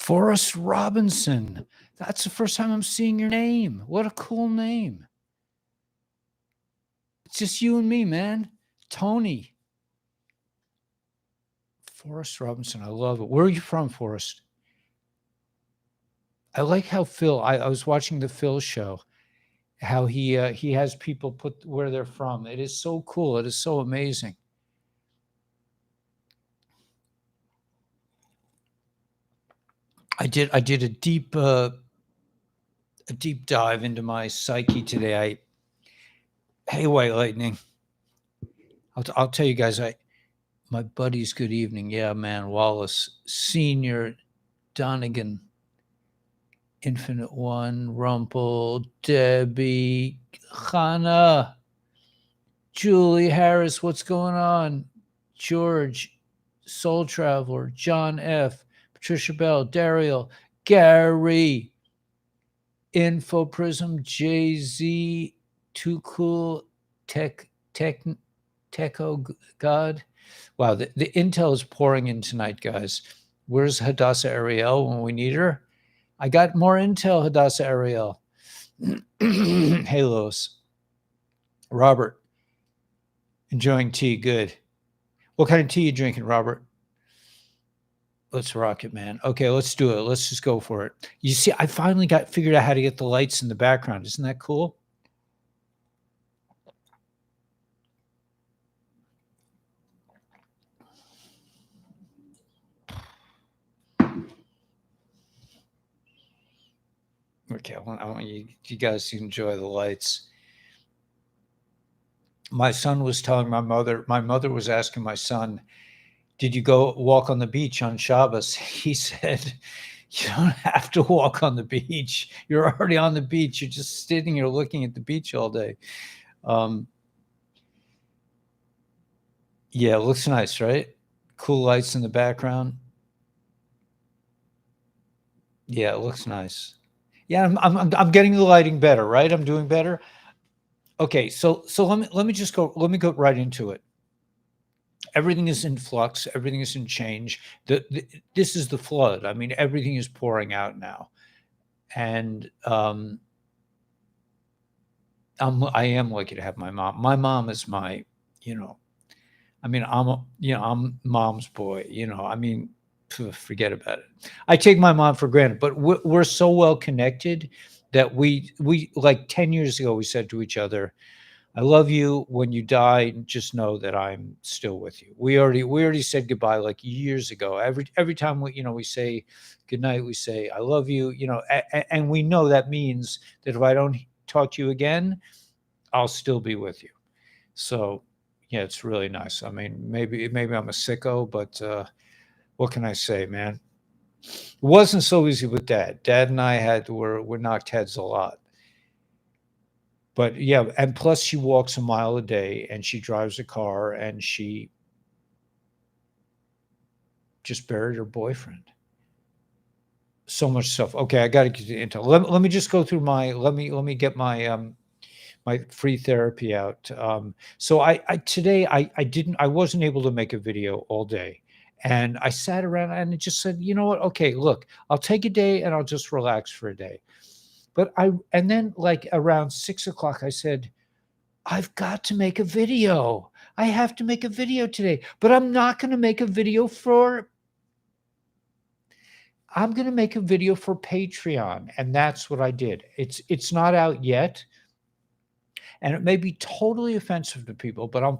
Forrest Robinson. That's the first time I'm seeing your name. What a cool name. It's just you and me, man. Tony. Forrest Robinson. I love it. Where are you from, Forrest? I like how Phil, I was watching the Phil show, how he has people put where they're from. It is so cool. It is so amazing. I did a deep dive into my psyche today. Hey, White Lightning. I'll tell you guys, my buddies, good evening. Yeah, man. Wallace Senior, Donegan, Infinite One, Rumple, Debbie, Hannah, Julie Harris, what's going on? George, Soul Traveler, John F, Patricia Bell, Daryl, Gary, Info Prism, JZ, Too Cool, Techo God. Wow, the intel is pouring in tonight, guys. Where's Hadassah Ariel when we need her? I got more intel, Hadassah Ariel. Hey, Lois. Robert, enjoying tea. Good. What kind of tea you drinking, Robert? Let's rock it, man. Okay, let's do it. Let's just go for it. You see, I finally figured out how to get the lights in the background. Isn't that cool? Okay, I want you guys to enjoy the lights. My son was telling my mother was asking my son, did you go walk on the beach on Shabbos? He said, you don't have to walk on the beach. You're already on the beach. You're just sitting here looking at the beach all day. Yeah, it looks nice, right? Cool lights in the background. Yeah, it looks nice. Yeah, I'm getting the lighting better, right? I'm doing better. Okay, so let me go right into it. Everything is in flux. Everything is in change. This is the flood. I mean, everything is pouring out now, and I am lucky to have my mom. My mom is my, I mean, I'm mom's boy. I mean, forget about it. I take my mom for granted, but we're so well connected that we like 10 years ago we said to each other, I love you. When you die, just know that I'm still with you. We already said goodbye like years ago. Every time we say goodnight, we say I love you. And we know that means that if I don't talk to you again, I'll still be with you. So yeah, it's really nice. I mean, maybe I'm a sicko, but what can I say, man? It wasn't so easy with Dad. Dad and I were knocked heads a lot. But yeah, and plus she walks a mile a day and she drives a car and she just buried her boyfriend. So much stuff. Okay, I got to get into. Let me just go through let me get my my free therapy out. So today I wasn't able to make a video all day. And I sat around and I just said, you know what? Okay, look, I'll take a day and I'll just relax for a day. And then like around 6 o'clock, I said, I've got to make a video. I have to make a video today, but I'm not going to make a video I'm going to make a video for Patreon. And that's what I did. It's not out yet. And it may be totally offensive to people, but I'm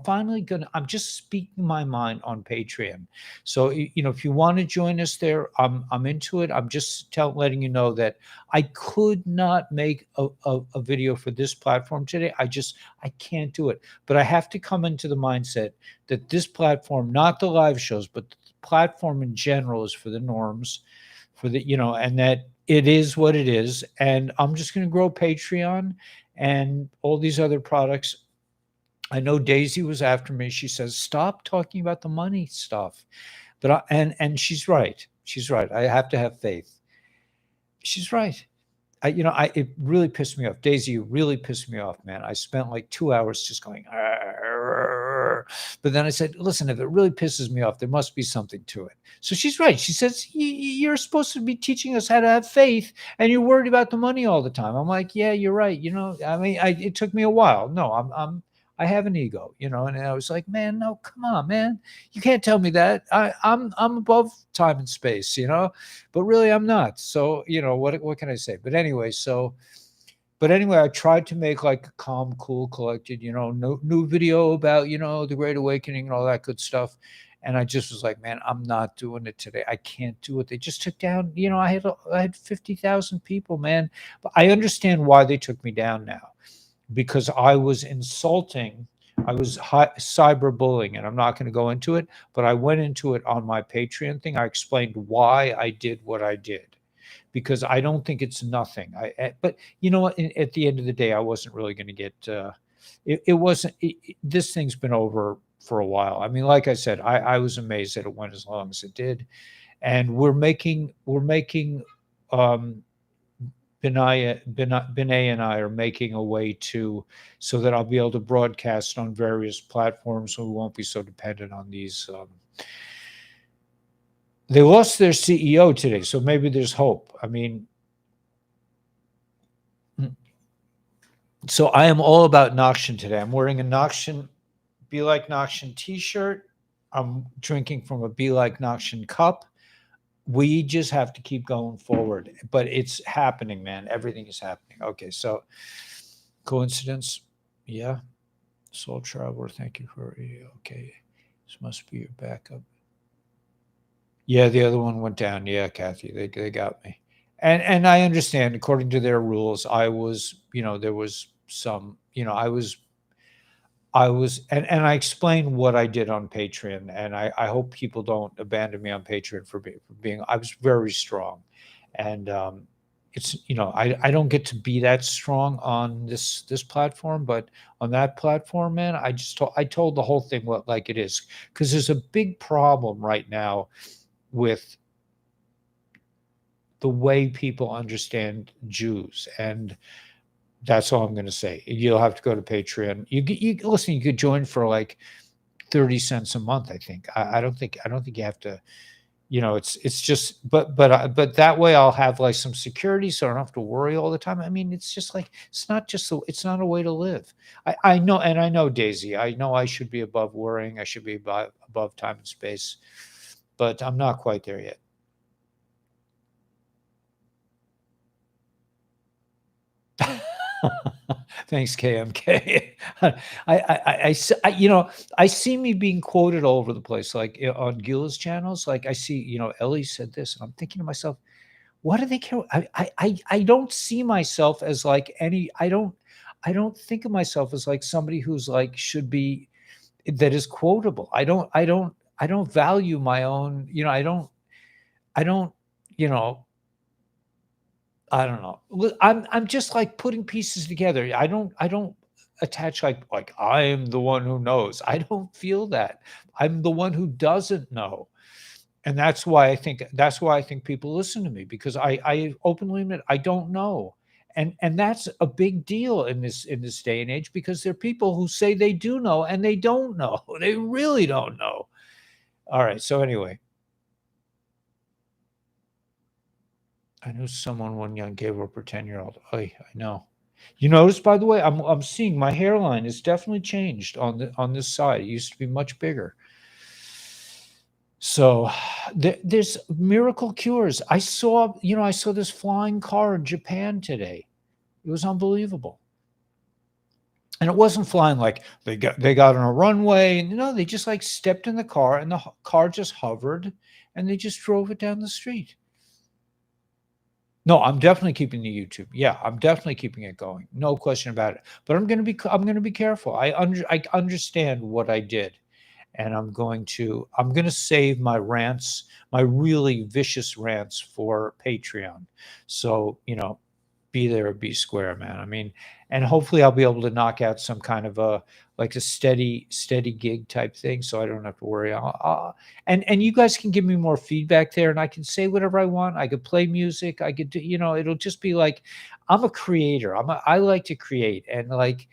just speaking my mind on Patreon. So, if you want to join us there, I'm into it. I'm just letting you know that I could not make a video for this platform today. I can't do it. But I have to come into the mindset that this platform, not the live shows, but the platform in general is for the norms, and that it is what it is. And I'm just going to grow Patreon and all these other products. I know Daisy was after me. She says, stop talking about the money stuff. But and she's right. She's right. I have to have faith. She's right. It really pissed me off. Daisy, you really pissed me off, man. I spent like 2 hours just going, arr. But then I said, listen, if it really pisses me off, there must be something to it. So she's right. She says, you're supposed to be teaching us how to have faith, and you're worried about the money all the time. I'm like, yeah, you're right. I mean, it took me a while. No, I have an ego, and I was like, man, no, come on, man. You can't tell me that. I'm above time and space, but really I'm not. So, what can I say? But anyway, I tried to make like a calm, cool, collected, no new video about, the Great Awakening and all that good stuff. And I just was like, man, I'm not doing it today. I can't do it. They just took down, I had 50,000 people, man. But I understand why they took me down now, because I was insulting. I was cyberbullying, and I'm not going to go into it, but I went into it on my Patreon thing. I explained why I did what I did, because I don't think it's nothing. But you know what? At the end of the day, I wasn't really going to get. It wasn't. This thing's been over for a while. I mean, like I said, I was amazed that it went as long as it did, and we're making. Binay and I are making a way so that I'll be able to broadcast on various platforms, so we won't be so dependent on these. They lost their CEO today, so maybe there's hope. I mean, so I am all about Nokshan today. I'm wearing a Nokshan, Be Like Nokshan t-shirt. I'm drinking from a Be Like Nokshan cup. We just have to keep going forward, but it's happening, man. Everything is happening. Okay, so coincidence? Yeah. Soul Traveler, thank you for, okay. This must be your backup. Yeah, the other one went down. Yeah, Kathy, they got me. And I understand, according to their rules, I was, there was some, I was, and I explained what I did on Patreon, and I hope people don't abandon me on Patreon for being, I was very strong. And it's, I don't get to be that strong on this platform, but on that platform, man, I told the whole thing like it is, because there's a big problem right now with the way people understand Jews. And that's all I'm going to say. You'll have to go to Patreon. You listen, you could join for like 30 cents a month, I think. I don't think you have to, it's just, but that way I'll have like some security, so I don't have to worry all the time. I mean, it's just like, it's not a way to live. I know, and I know, Daisy, I know I should be above worrying. I should be above time and space, but I'm not quite there yet. Thanks, KMK. I see me being quoted all over the place, like on Gila's channels. Like I see, Ellie said this, and I'm thinking to myself, what do they care? I don't see myself as like I don't think of myself as like somebody who's like should be, that is quotable. I don't value my own, I don't, I don't know. I'm just like putting pieces together. I don't attach like I am the one who knows. I don't feel that. I'm the one who doesn't know. And that's why I think people listen to me, because I openly admit I don't know. And that's a big deal in this day and age, because there are people who say they do know and they don't know. They really don't know. All right. So anyway, I knew someone one young gave up her 10-year-old. I know. You notice, by the way, I'm seeing my hairline is definitely changed on this side. It used to be much bigger. So there's miracle cures. I saw this flying car in Japan today. It was unbelievable. And it wasn't flying like they got on a runway. No, they just like stepped in the car, and the car just hovered, and they just drove it down the street. No, I'm definitely keeping the YouTube. Yeah, I'm definitely keeping it going. No question about it. But I'm going to be careful. I understand what I did, and I'm going to save my rants, my really vicious rants, for Patreon. So, be there or be square, man. I mean, and hopefully I'll be able to knock out some kind of a steady gig type thing, so I don't have to worry. And you guys can give me more feedback there, and I can say whatever I want. I could play music. I could do, it'll just be like, I'm a creator. I like to create, and like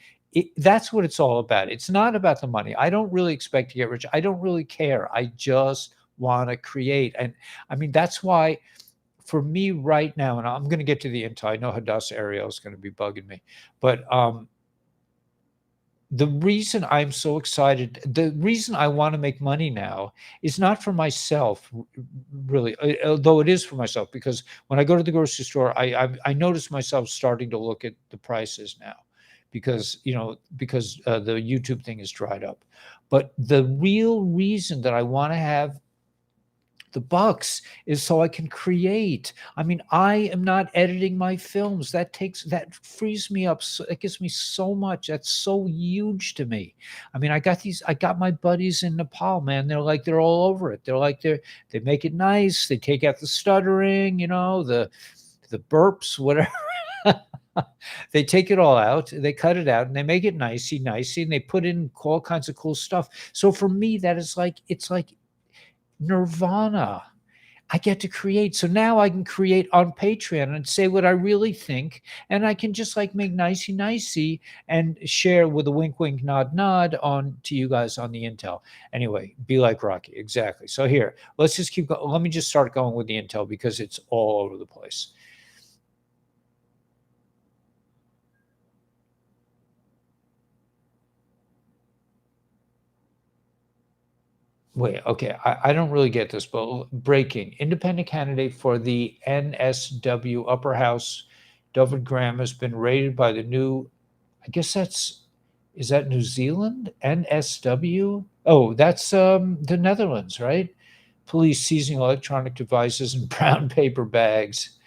That's what it's all about. It's not about the money. I don't really expect to get rich. I don't really care. I just want to create. And I mean, that's why for me right now, and I'm going to get to the Intel. I know Hadassah Ariel is going to be bugging me, but the reason I'm so excited, the reason I want to make money now is not for myself, really, although it is for myself, because when I go to the grocery store, I notice myself starting to look at the prices now because, because the YouTube thing is dried up. But the real reason that I want to have the bucks is so I can create. I mean, I am not editing my films. That frees me up. So it gives me so much. That's so huge to me. I mean, I got my buddies in Nepal, man. They're all over it. They make it nice. They take out the stuttering, the burps, whatever. They take it all out, they cut it out, and they make it nicey, and they put in all kinds of cool stuff. So for me, it's like nirvana. I get to create. So now I can create on Patreon and say what I really think. And I can just like make nicey and share with a wink, wink, nod on to you guys on the Intel. Anyway, be like Rocky. Exactly. So here, let's just keep going. Let me just start going with the Intel because it's all over the place. Wait, okay. I don't really get this, but breaking. Independent candidate for the NSW upper house, David Graham, has been raided by the new, I guess is that New Zealand? NSW? Oh, that's the Netherlands, right? Police seizing electronic devices and brown paper bags,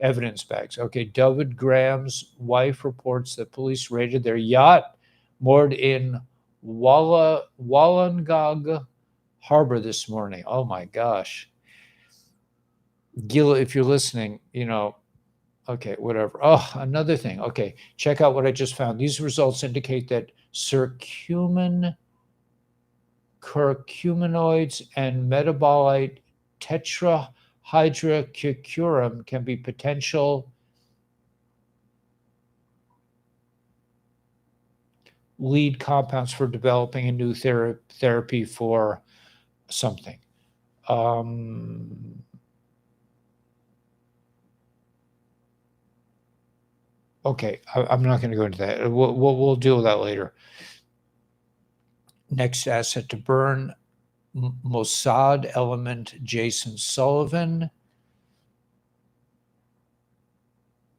evidence bags. Okay, David Graham's wife reports that police raided their yacht moored in Wollongong Harbor this morning. Oh my gosh. Gil, if you're listening, okay, whatever. Oh, another thing. Okay, check out what I just found. These results indicate that curcuminoids and metabolite tetrahydrocurcumin can be potential lead compounds for developing a new therapy for something. Okay, I'm not going to go into that. We'll deal with that later. Next asset to burn, Mossad element Jason Sullivan,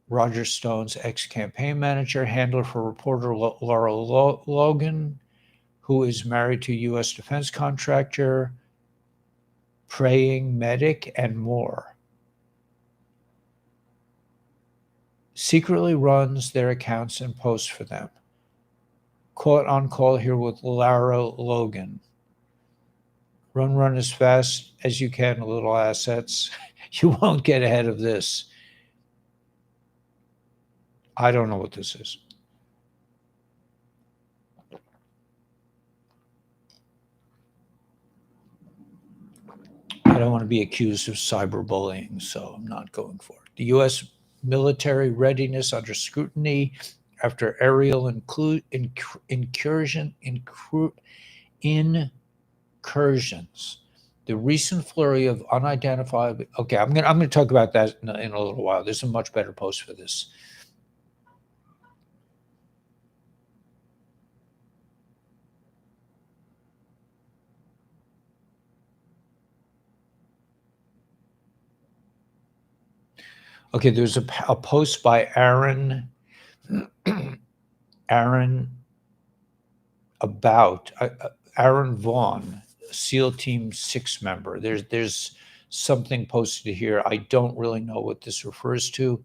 Roger Stone's ex-campaign manager, handler for reporter Laura Logan, who is married to U.S. defense contractor, praying medic, and more. Secretly runs their accounts and posts for them. Caught on call here with Laura Logan. Run as fast as you can, little assets. You won't get ahead of this. I don't know what this is. I don't want to be accused of cyberbullying, so I'm not going for it. The U.S. military readiness under scrutiny after aerial incursions. The recent flurry of unidentified. Okay, I'm gonna talk about that in a little while. There's a much better post for this. Okay, there's a post by Aaron about Aaron Vaughn, SEAL Team 6 member. There's something posted here. I don't really know what this refers to.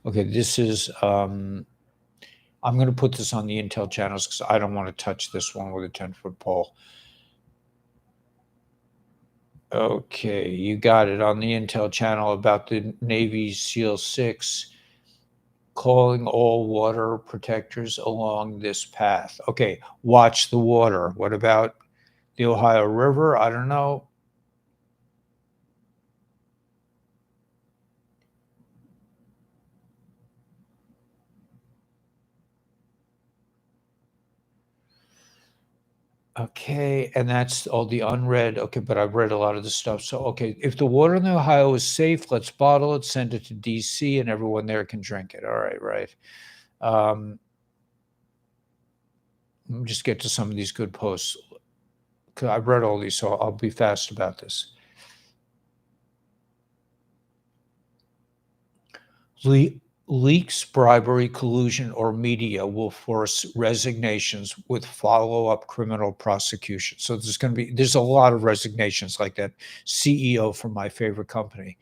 Okay, this is, I'm going to put this on the Intel channels because I don't want to touch this one with a 10-foot pole. Okay, you got it on the Intel channel about the Navy SEAL 6 calling all water protectors along this path. Okay, watch the water. What about the Ohio River? I don't know. Okay, and that's all the unread. Okay, but I've read a lot of the stuff. So, okay, if the water in the Ohio is safe, let's bottle it, send it to DC, and everyone there can drink it. All right, right. Um, let me just get to some of these good posts. 'Cause I've read all these, so I'll be fast about this. Le- Leaks, bribery, collusion, or media will force resignations with follow-up criminal prosecution. So there's a lot of resignations like that CEO from my favorite company.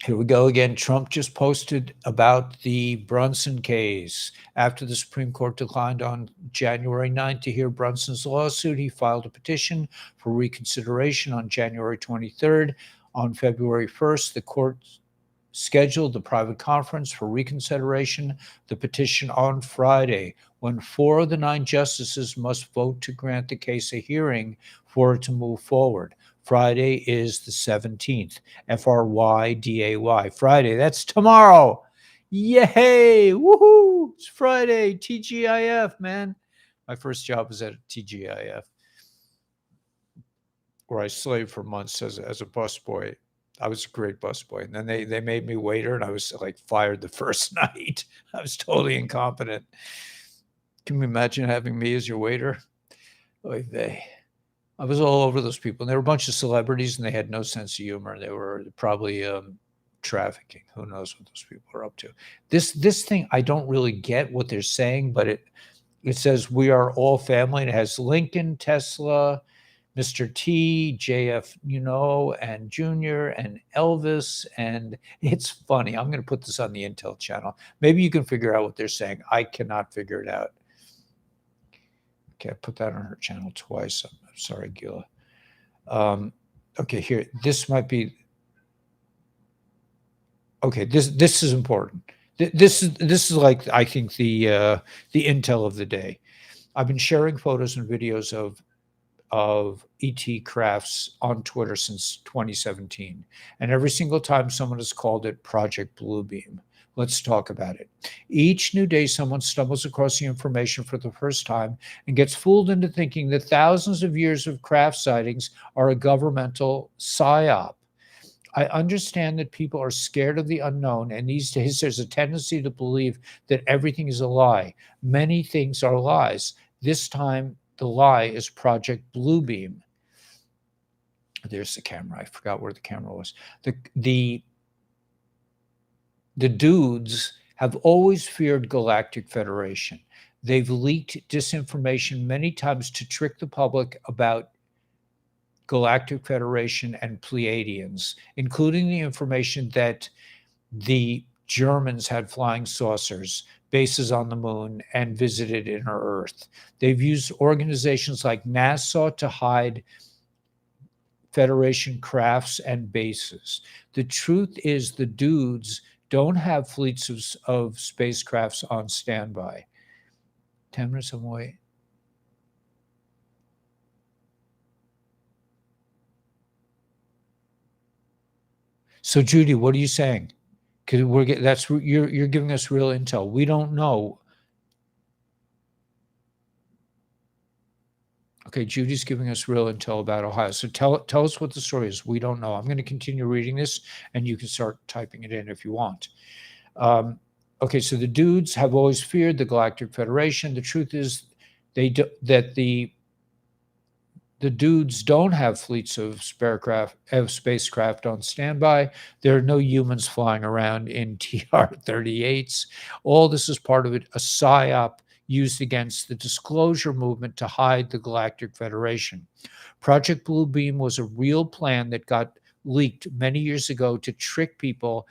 Here we go again. Trump just posted about the Brunson case. After the Supreme Court declined on January 9th to hear Brunson's lawsuit, he filed a petition for reconsideration on January 23rd. On February 1st, the court scheduled the private conference for reconsideration, the petition on Friday, when 4 of the 9 justices must vote to grant the case a hearing for it to move forward. Friday is the 17th. Fryday. Friday. That's tomorrow. Yay! Woohoo! It's Friday. TGIF, man. My first job was at TGIF, where I slaved for months as a busboy. I was a great busboy. And then they made me waiter, and I was like fired the first night. I was totally incompetent. Can you imagine having me as your waiter? Oy vey. I was all over those people. And they were a bunch of celebrities, and they had no sense of humor. They were probably trafficking. Who knows what those people are up to? This thing, I don't really get what they're saying, but it says we are all family, and it has Lincoln, Tesla, Mr. T, JF, and Junior, and Elvis, and it's funny. I'm going to put this on the Intel channel. Maybe you can figure out what they're saying. I cannot figure it out. Okay, I put that on her channel twice. I'm sorry, Gila. Okay, here. This might be. Okay, this is important. This is like, I think, the intel of the day. I've been sharing photos and videos of ET crafts on Twitter since 2017. And every single time someone has called it Project Bluebeam. Let's talk about it. Each new day, someone stumbles across the information for the first time and gets fooled into thinking that thousands of years of craft sightings are a governmental psyop. I understand that people are scared of the unknown, and these days there's a tendency to believe that everything is a lie. Many things are lies. This time, the lie is Project Bluebeam. There's the camera. I forgot where the camera was. The dudes have always feared Galactic Federation. They've leaked disinformation many times to trick the public about Galactic Federation and Pleiadians, including the information that the Germans had flying saucers, bases on the moon, and visited inner Earth. They've used organizations like NASA to hide Federation crafts and bases. The truth is, the dudes don't have fleets of spacecrafts on standby. 10 minutes away. So, Judy, what are you saying? Because you're giving us real intel. We don't know. Okay, Judy's giving us real intel about Ohio. So tell us what the story is. We don't know. I'm going to continue reading this, and you can start typing it in if you want. Okay, so the dudes have always feared the Galactic Federation. The truth is, that the dudes don't have fleets of spacecraft on standby. There are no humans flying around in TR-38s. All this is part of it, a psyop used against the disclosure movement to hide the Galactic Federation. Project Bluebeam was a real plan that got leaked many years ago to trick people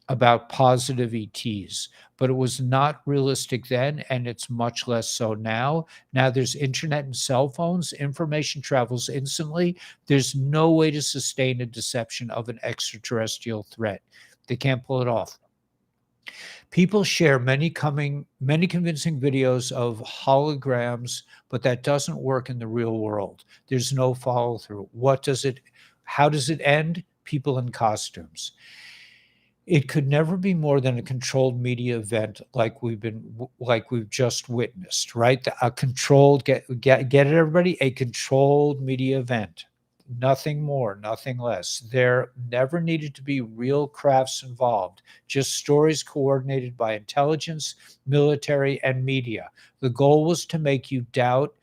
about positive ETs, but it was not realistic then, and it's much less so now. Now there's internet and cell phones. Information travels instantly. There's no way to sustain a deception of an extraterrestrial threat. They can't pull it off. People share many convincing videos of holograms, but that doesn't work in the real world. There's no follow through. How does it end? People in costumes. It could never be more than a controlled media event like we've just witnessed, right? A controlled get it, everybody, a controlled media event. Nothing more, nothing less. There never needed to be real crafts involved, just stories coordinated by intelligence, military, and media. The goal was to make you doubt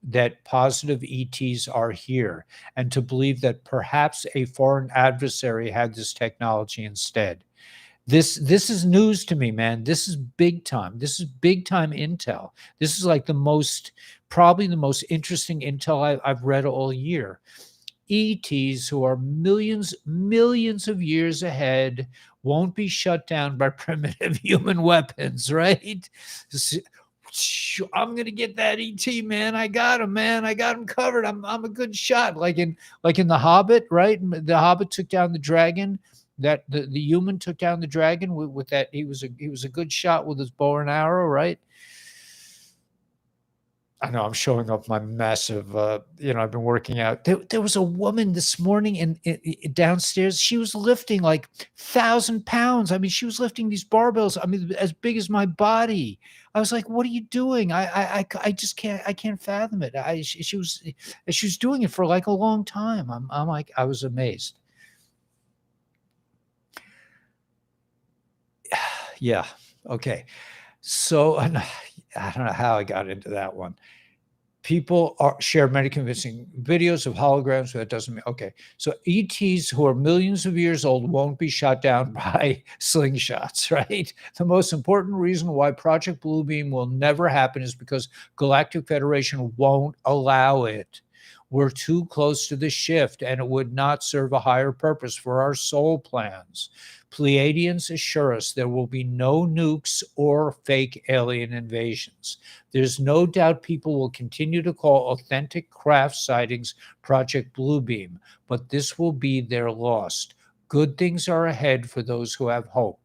that positive ETs are here and to believe that perhaps a foreign adversary had this technology instead. This is news to me, man. This is big time. This is big time intel. This is like probably the most interesting intel I've read all year. ETs who are millions of years ahead won't be shut down by primitive human weapons, right? I'm gonna get that ET, man. I got him, man. I got him covered. I'm a good shot. Like in The Hobbit, right? The Hobbit took down the dragon. That the human took down the dragon with that. He was a good shot with his bow and arrow, right? I know I'm showing off my massive, I've been working out. There was a woman this morning in downstairs. She was lifting like 1,000 pounds. I mean, she was lifting these barbells. I mean, as big as my body. I was like, "What are you doing?" I just can't fathom it. She was doing it for like a long time. I'm like, I was amazed. Yeah. Okay. So I don't know how I got into that one. People share many convincing videos of holograms, but that doesn't mean okay. So ETs who are millions of years old won't be shot down by slingshots, right? The most important reason why Project Bluebeam will never happen is because Galactic Federation won't allow it. We're too close to the shift, and it would not serve a higher purpose for our soul plans. Pleiadians assure us there will be no nukes or fake alien invasions. There's no doubt people will continue to call authentic craft sightings Project Bluebeam, but this will be their loss. Good things are ahead for those who have hope.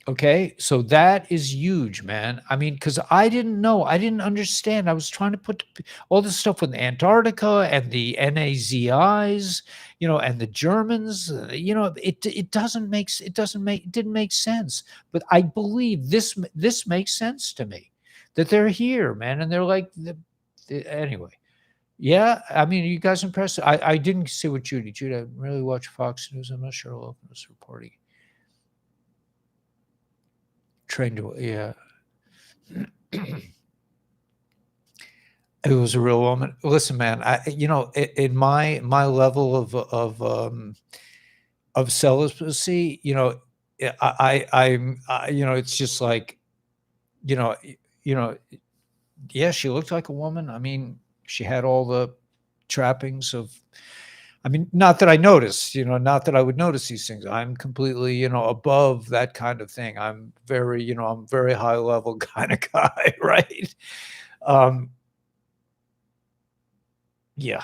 Okay, so that is huge, man. I mean, because I didn't know, I didn't understand. I was trying to put all this stuff with Antarctica and the NAZIs, and the Germans. It didn't make sense. But I believe this makes sense to me that they're here, man, and they're like, anyway. Yeah, I mean, are you guys impressed? I didn't see what Judy. I really watch Fox News. I'm not sure I'll open this reporting. Trained to, yeah. It was a real woman. Listen, man, in my level of celibacy, it's just like, you know, you know, yeah, she looked like a woman. I mean, she had all the trappings of, I mean, not that I noticed, not that I would notice these things. I'm completely, above that kind of thing. I'm very high level kind of guy, right? Um, yeah.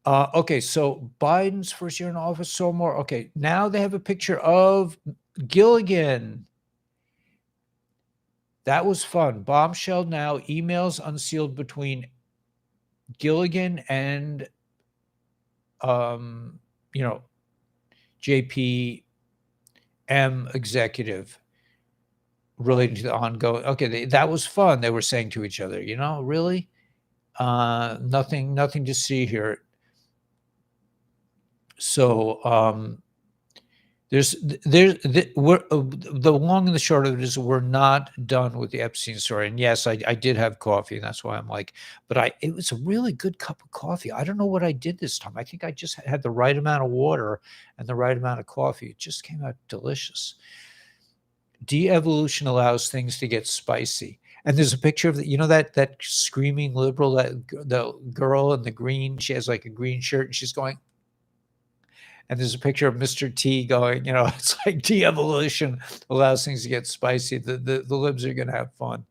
Okay, so Biden's first year in office, so more. Okay, now they have a picture of Gilligan. That was fun. Bombshell now, emails unsealed between Gilligan and um, you know, JPM executive relating to the ongoing. Okay, that was fun. They were saying to each other, really, nothing to see here. So we're the long and the short of it is we're not done with the Epstein story. And yes, I did have coffee, and that's why I'm like, but it was a really good cup of coffee. I don't know what I did this time. I think I just had the right amount of water and the right amount of coffee. It just came out delicious. De-evolution allows things to get spicy. And there's a picture of that screaming liberal, the girl in the green. She has like a green shirt, and she's going. And there's a picture of Mr. T going, it's like de-evolution allows things to get spicy. The libs are going to have fun.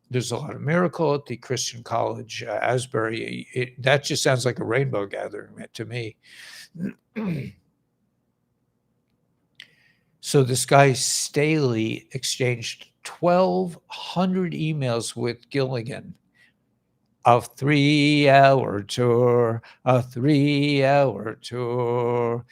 There's a lot of miracle at the Christian College, Asbury. That just sounds like a rainbow gathering to me. So this guy Staley exchanged 1,200 emails with Gilligan. A 3-hour tour, a 3-hour tour.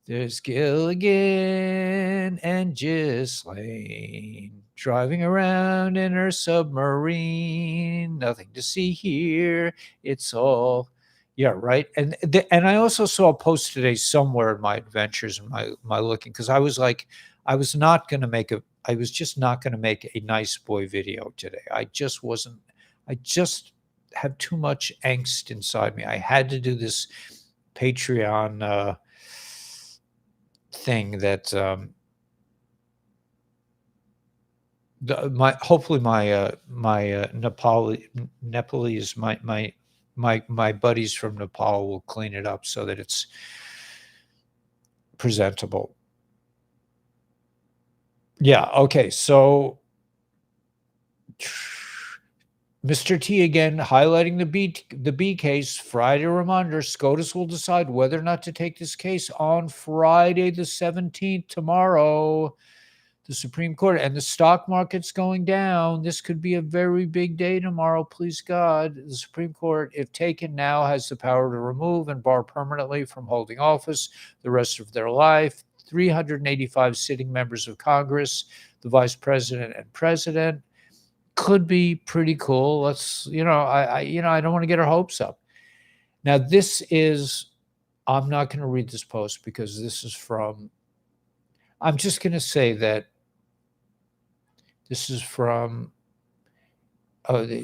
There's Gilligan and Ghislaine driving around in her submarine. Nothing to see here. It's all, yeah, right. And I also saw a post today somewhere in my adventures and my looking, because I was like, I was just not going to make a nice boy video today. I just wasn't. I just have too much angst inside me. I had to do this Patreon thing that hopefully my Nepalese my buddies from Nepal will clean it up so that it's presentable. Yeah. Okay. So Mr. T again highlighting the B case. Friday reminder: SCOTUS will decide whether or not to take this case on Friday the 17th, tomorrow. The Supreme Court, and the stock market's going down. This could be a very big day tomorrow, please God. The Supreme Court, if taken now, has the power to remove and bar permanently from holding office the rest of their life 385 sitting members of Congress, the vice president and president. Could be pretty cool. Let's, I don't want to get our hopes up. Now, I'm not going to read this post because this is I'm just going to say that this is from,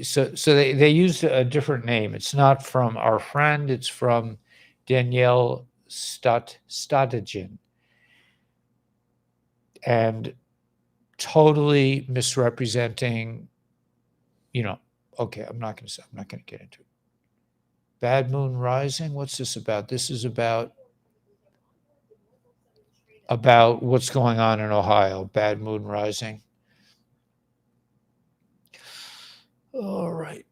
so they used a different name. It's not from our friend. It's from Danielle Stadagin. And totally misrepresenting, okay, I'm not going to get into it. Bad Moon Rising. What's this about? This is about what's going on in Ohio. Bad Moon Rising. All right.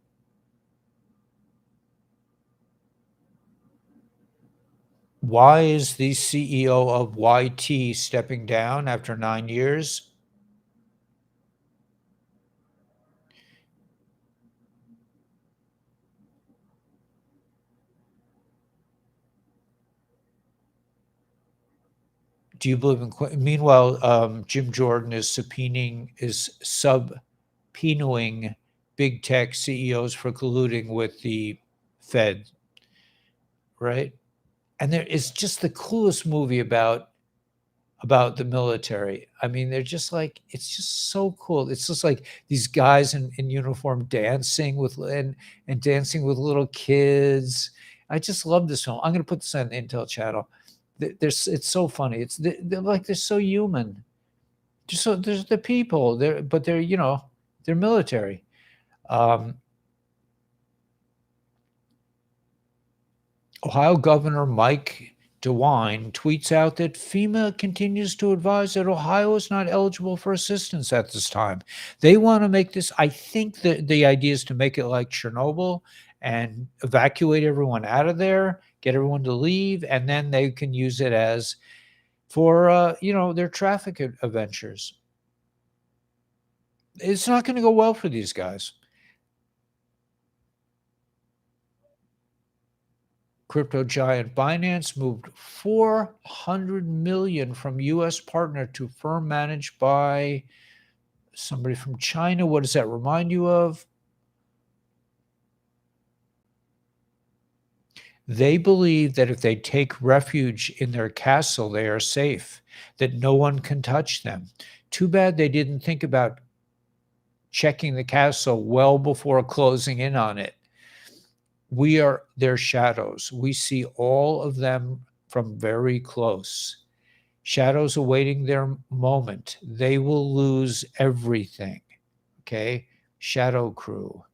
Why is the CEO of YT stepping down after 9 years? Do you believe in? Meanwhile, Jim Jordan is subpoenaing big tech CEOs for colluding with the Fed, right? And there is just the coolest movie about the military. I mean, they're just like, it's just so cool. It's just like these guys in uniform dancing with and dancing with little kids. I just love this film. I'm going to put this on the Intel channel. It's so funny. They're so human. There's the people there, but they're they're military. Ohio Governor Mike DeWine tweets out that FEMA continues to advise that Ohio is not eligible for assistance at this time. They want to make this. I think that the idea is to make it like Chernobyl and evacuate everyone out of there, get everyone to leave, and then they can use it as for their traffic adventures. It's not going to go well for these guys. Crypto giant Binance moved $400 million from U.S. partner to firm managed by somebody from China. What does that remind you of? They believe that if they take refuge in their castle, they are safe, that no one can touch them. Too bad they didn't think about checking the castle well before closing in on it. We are their shadows. We see all of them from very close. Shadows awaiting their moment. They will lose everything. Okay? Shadow crew.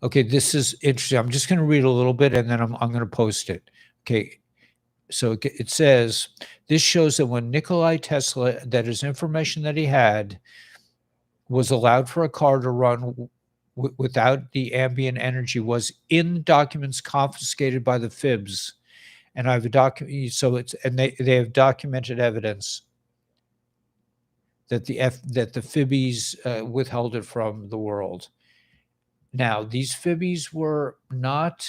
Okay, this is interesting. I'm just going to read a little bit and then I'm going to post it. Okay. So it says, this shows that when Nikolai Tesla, that is information that he had, was allowed for a car to run without the ambient energy was in documents confiscated by the Fibs. And I have a document, so it's, and they have documented evidence that the Fibbies withheld it from the world. Now, these Fibbies were not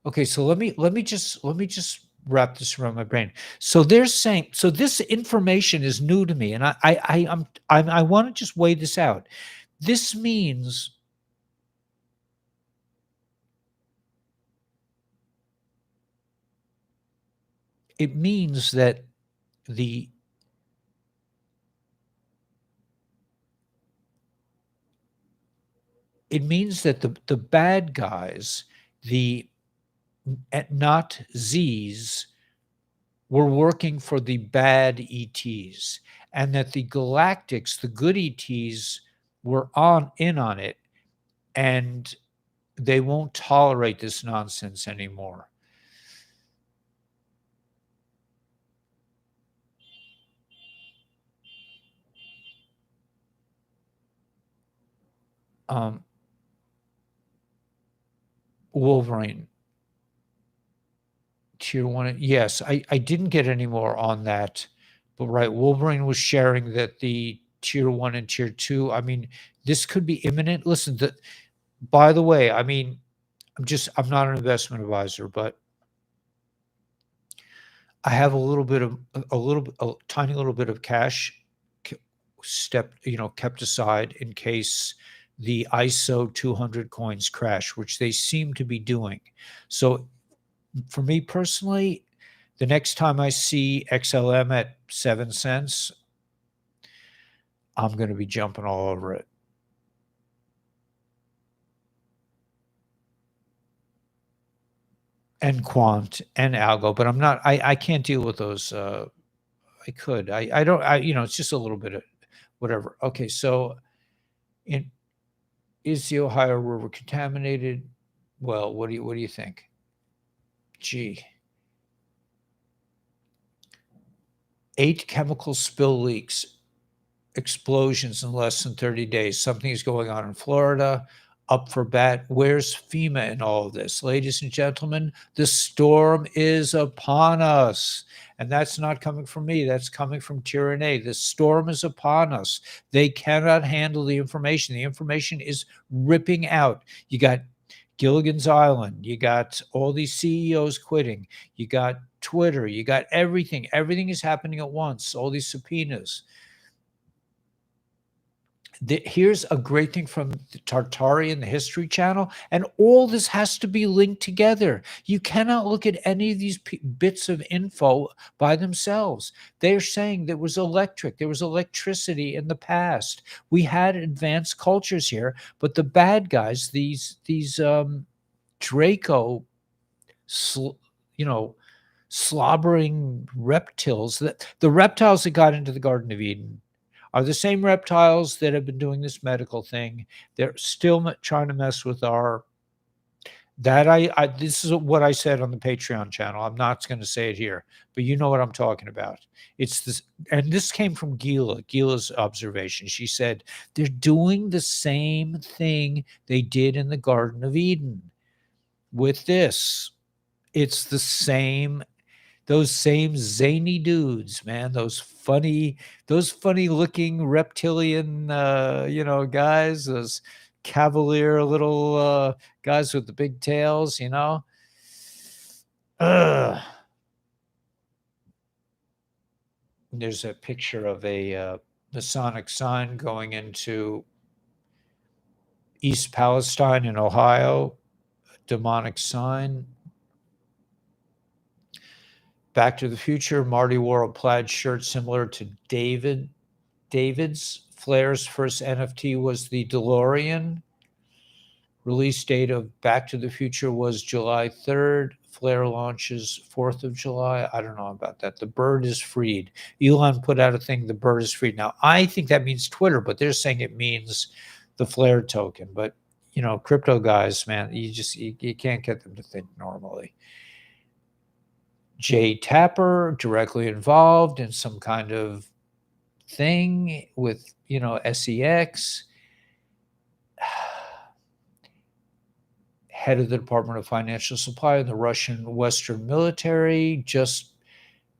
okay. So let me just wrap this around my brain. So they're saying, so this information is new to me, and I want to just weigh this out. This means it means that the it means that the bad guys, the not Z's, were working for the bad ETs, and that the galactics, the good ETs, were in on it, and they won't tolerate this nonsense anymore. Wolverine, tier one. Yes, I didn't get any more on that, but right, Wolverine was sharing that the tier one and tier two. I mean, this could be imminent. Listen, by the way, I mean, I'm not an investment advisor, but I have a tiny little bit of cash kept aside in case the ISO 200 coins crash, which they seem to be doing. So for me personally, the next time I see XLM at 7 cents, I'm going to be jumping all over it. And Quant and Algo, but I can't deal with those. I could, I don't, it's just a little bit of whatever. Okay. So is the Ohio River contaminated? Well, what do you think? Gee, 8 chemical spill leaks, explosions in less than 30 days. Something is going on in Florida. Up for bat. Where's FEMA in all of this? Ladies and gentlemen, the storm is upon us. And that's not coming from me. That's coming from Tyranny. The storm is upon us. They cannot handle the information. The information is ripping out. You got Gilligan's Island. You got all these CEOs quitting. You got Twitter. You got everything. Everything is happening at once. All these subpoenas. Here's a great thing from the Tartarian, the History Channel, and all this has to be linked together. You cannot look at any of these bits of info by themselves. They're saying there was electricity in the past. We had advanced cultures here, but the bad guys, these Draco, slobbering reptiles, the reptiles that got into the Garden of Eden are the same reptiles that have been doing this medical thing. They're still trying to mess with this is what I said on the Patreon channel. I'm not going to say it here, but you know what I'm talking about. It's this, and this came from Gila's observation. She said, they're doing the same thing they did in the Garden of Eden with this. It's the same, those same zany dudes, man, those funny looking reptilian, guys, those cavalier little guys with the big tails, There's a picture of a Masonic sign going into East Palestine in Ohio, a demonic sign. Back to the Future, Marty wore a plaid shirt similar to David's. Flair's first NFT was the DeLorean. Release date of Back to the Future was July 3rd. Flair launches 4th of July. I don't know about that. The bird is freed. Elon put out a thing, the bird is freed. Now, I think that means Twitter, but they're saying it means the Flair token. But, crypto guys, man, you can't get them to think normally. Jay Tapper directly involved in some kind of thing with, SEX, head of the Department of Financial Supply in the Russian Western military, just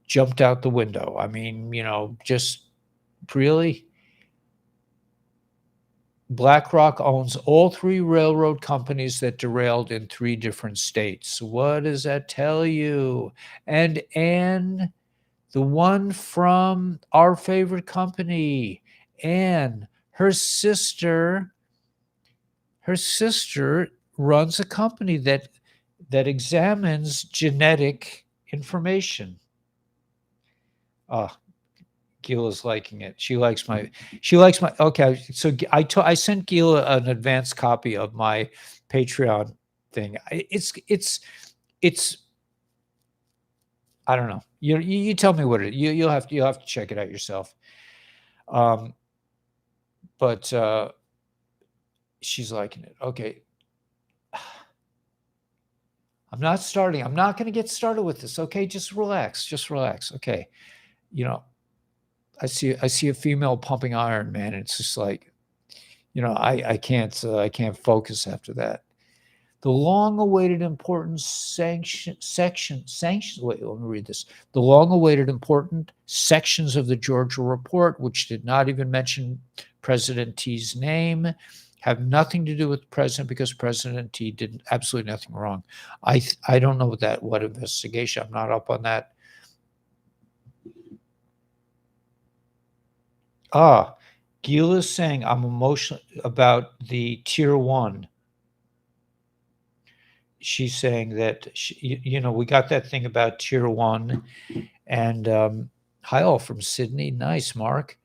jumped out the window. I mean, just really. BlackRock owns all 3 railroad companies that derailed in 3 different states. What does that tell you? And Anne, the one from our favorite company, Anne, her sister runs a company that examines genetic information. Gila's liking it. She likes my. Okay, so I sent Gila an advanced copy of my Patreon thing. It's I don't know. You tell me what it is. You'll have to check it out yourself. But she's liking it. Okay. I'm not going to get started with this. Okay, just relax. Okay. I see a female pumping iron, man. It's just like, I can't focus after that. The long-awaited important sanctions. Wait, let me read this. The long-awaited important sections of the Georgia report, which did not even mention President T's name, have nothing to do with the president because President T did absolutely nothing wrong. I don't know what investigation. I'm not up on that. Gila's saying I'm emotional about the tier 1. She's saying that, we got that thing about tier 1. And hi, all from Sydney. Nice, Mark.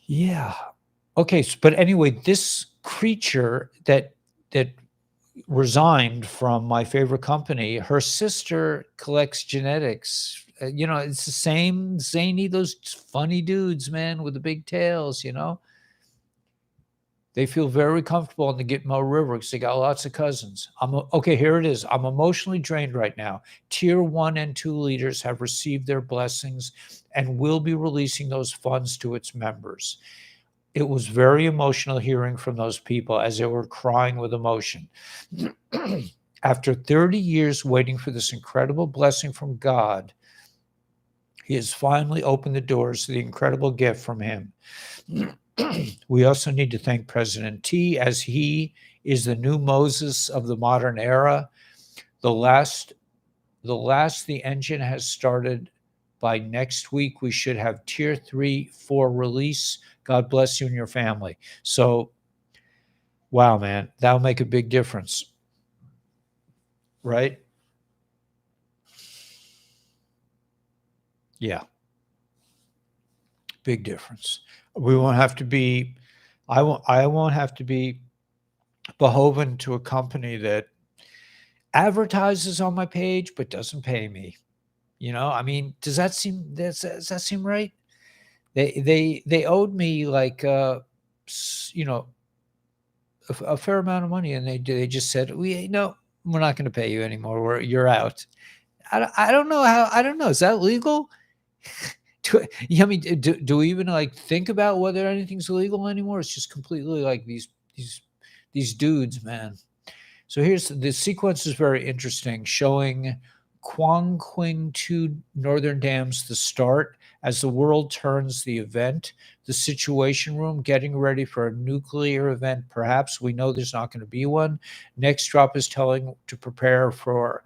Yeah. Okay. But anyway, this creature that resigned from my favorite company, her sister collects genetics. It's the same zany, those funny dudes, man, with the big tails, They feel very comfortable in the Gitmo River because they got lots of cousins. Okay, here it is. I'm emotionally drained right now. Tier 1 and 2 leaders have received their blessings and will be releasing those funds to its members. It was very emotional hearing from those people as they were crying with emotion. After 30 years waiting for this incredible blessing from God, he has finally opened the doors to the incredible gift from him. We also need to thank President T, as he is the new Moses of the modern era. The last the engine has started. By next week, we should have tier 3 for release. God bless you and your family. So, wow, man, that'll make a big difference, right? Yeah, big difference. We won't have to be. I won't have to be beholden to a company that advertises on my page but doesn't pay me. I mean, does that seem right? They owed me like a fair amount of money, and they just said, we're not going to pay you anymore. You're out. I don't know how. I don't know. Is that legal? I mean, do we even like think about whether anything's illegal anymore? It's just completely like these dudes, man. So here's the sequence is very interesting, showing Quang Quing 2 northern dams the start as the world turns the event, the situation room getting ready for a nuclear event. Perhaps we know there's not going to be one. Next drop is telling to prepare for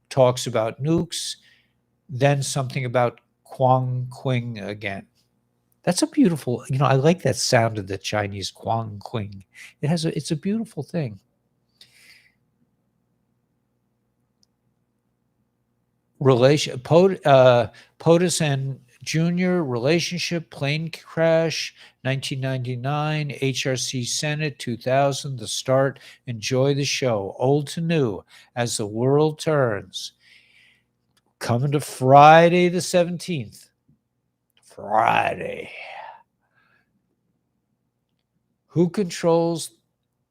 talks about nukes, then something about Quang Quing again. That's a beautiful, I like that sound of the Chinese Quang Quing. It's a beautiful thing. POTUS and Junior relationship, plane crash, 1999, HRC Senate, 2000, the start. Enjoy the show, old to new, as the world turns. Coming to Friday the 17th. Friday. Who controls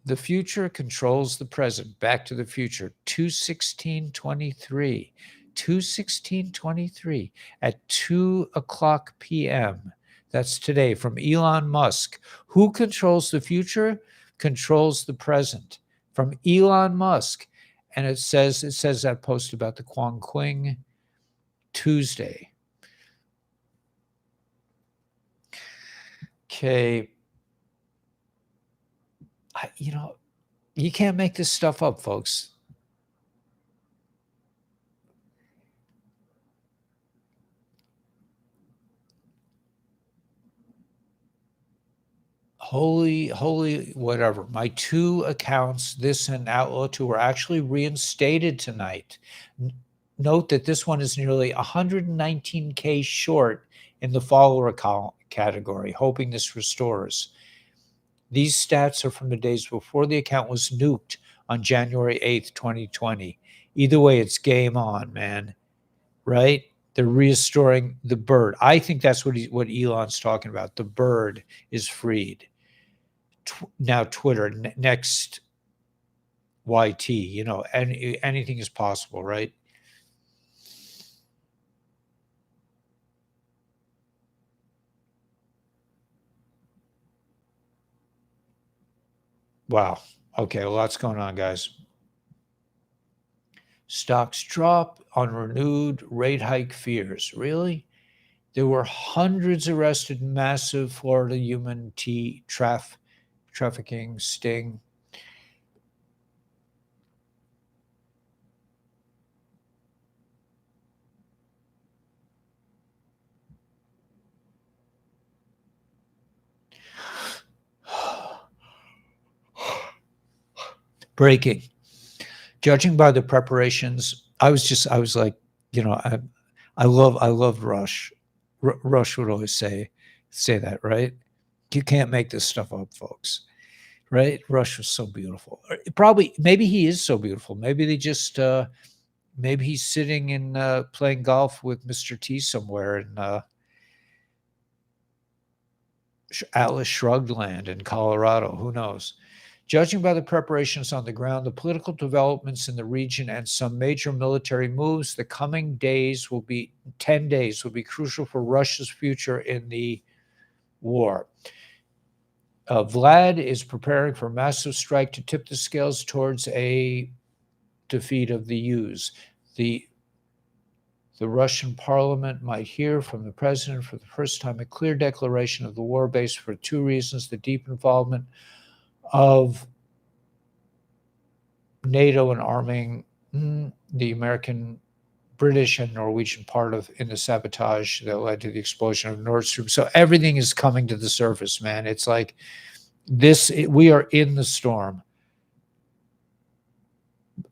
the future? Controls the present. Back to the Future, 2/16/23. 2/16/23 at 2 o'clock p.m. That's today, from Elon Musk. Who controls the future? Controls the present. From Elon Musk. And it says that post about the Kwang Quing Tuesday. Okay. You can't make this stuff up, folks. Holy whatever. My two accounts, this and Outlaw 2, were actually reinstated tonight. Note that this one is nearly 119K short in the follower category, hoping this restores. These stats are from the days before the account was nuked on January 8th, 2020. Either way, it's game on, man. Right? They're restoring the bird. I think that's what Elon's talking about. The bird is freed. Now Twitter, next YT, anything is possible, right? Wow. Okay, lots going on, guys. Stocks drop on renewed rate hike fears. Really? There were hundreds arrested in massive Florida human trafficking sting. Breaking. Judging by the preparations, I was like, I loved Rush. Rush would always say that, right? You can't make this stuff up, folks. Right? Rush was so beautiful. Maybe he is so beautiful. Maybe they just maybe he's sitting and playing golf with Mr. T somewhere in Atlas Shrugged land in Colorado. Who knows? Judging by the preparations on the ground, the political developments in the region, and some major military moves, the coming 10 days will be crucial for Russia's future in the war. Vlad is preparing for a massive strike to tip the scales towards a defeat of the U's. The Russian parliament might hear from the president for the first time a clear declaration of the war based for two reasons: the deep involvement of NATO in arming the American, British, and Norwegian part in the sabotage that led to the explosion of Nord Stream. So everything is coming to the surface, man. It's like we are in the storm.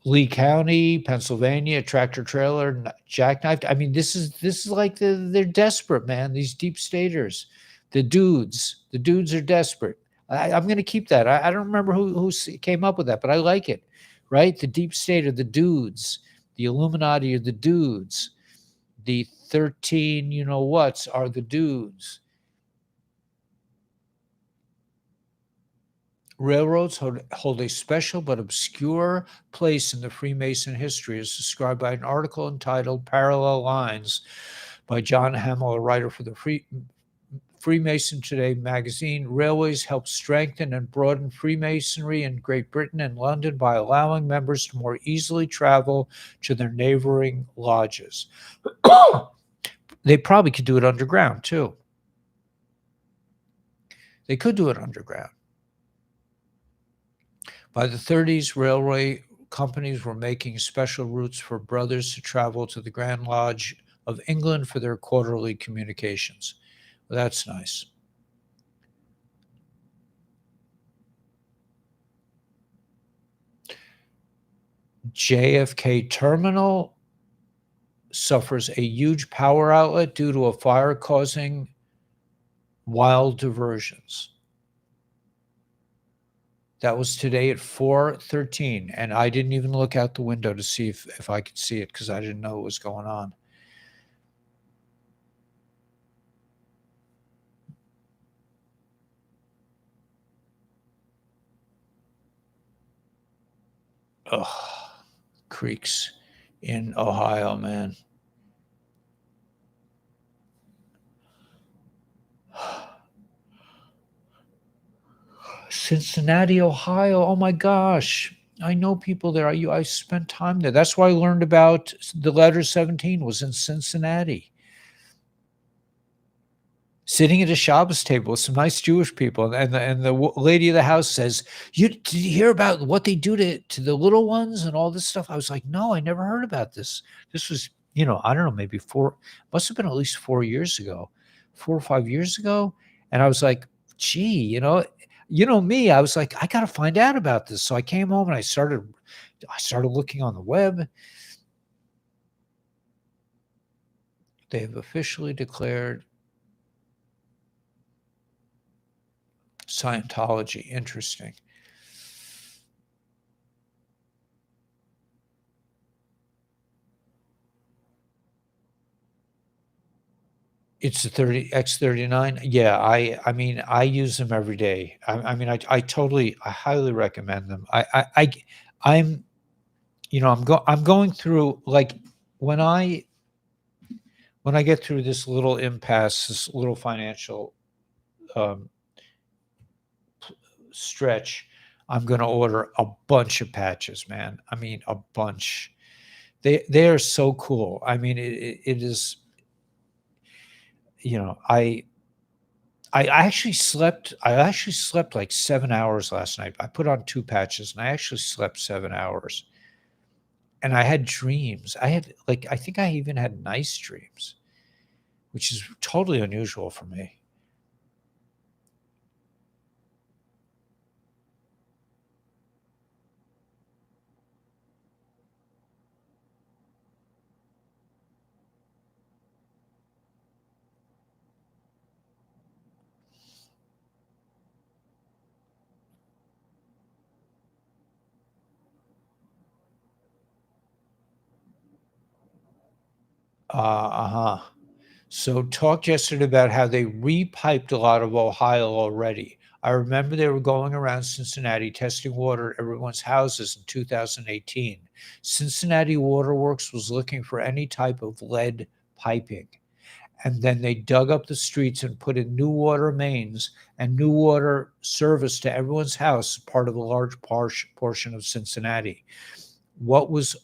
Lee County, Pennsylvania, tractor trailer jackknifed. I mean, this is like they're desperate, man. These deep staters, the dudes are desperate. I'm going to keep that. I don't remember who came up with that, but I like it. Right? The deep state are the dudes. The Illuminati are the dudes. The 13, whats are the dudes. Railroads hold a special but obscure place in the Freemason history, as described by an article entitled Parallel Lines by John Hamill, a writer for the Freemason Today magazine. Railways help strengthen and broaden Freemasonry in Great Britain and London by allowing members to more easily travel to their neighboring lodges. They probably could do it underground, too. They could do it underground. By the 30s, railway companies were making special routes for brothers to travel to the Grand Lodge of England for their quarterly communications. Well, that's nice. JFK Terminal suffers a huge power outlet due to a fire causing wild diversions. That was today at 4:13, and I didn't even look out the window to see if I could see it because I didn't know what was going on. Ugh, creaks. in Ohio, man. Cincinnati, Ohio. Oh my gosh. I know people there. I spent time there. That's where I learned about the letter 17 was in Cincinnati. Sitting at a Shabbos table with some nice Jewish people, and the lady of the house says, Did you hear about what they do to the little ones and all this stuff?" I was like, "No, I never heard about this." This was, I don't know, maybe must have been at least 4 years ago, 4 or 5 years ago, and I was like, "Gee, me." I was like, "I got to find out about this." So I came home and I started looking on the web. They have officially declared Scientology. Interesting. It's the 30 X39. Yeah, I mean, I use them every day. I mean, I highly recommend them. I'm, I'm going through, like, when I get through this little impasse, this little financial um, stretch, I'm going to order a bunch of patches, man. I mean, a bunch. They are so cool. I mean, it is, you know, I actually slept like 7 hours last night. I put on 2 patches, and I actually slept 7 hours, and I had dreams. I think I even had nice dreams, which is totally unusual for me. Uh-huh. So talked yesterday about how they repiped a lot of Ohio already. I remember they were going around Cincinnati testing water at everyone's houses in 2018. Cincinnati Waterworks was looking for any type of lead piping. And then they dug up the streets and put in new water mains and new water service to everyone's house, part of a large portion of Cincinnati. What was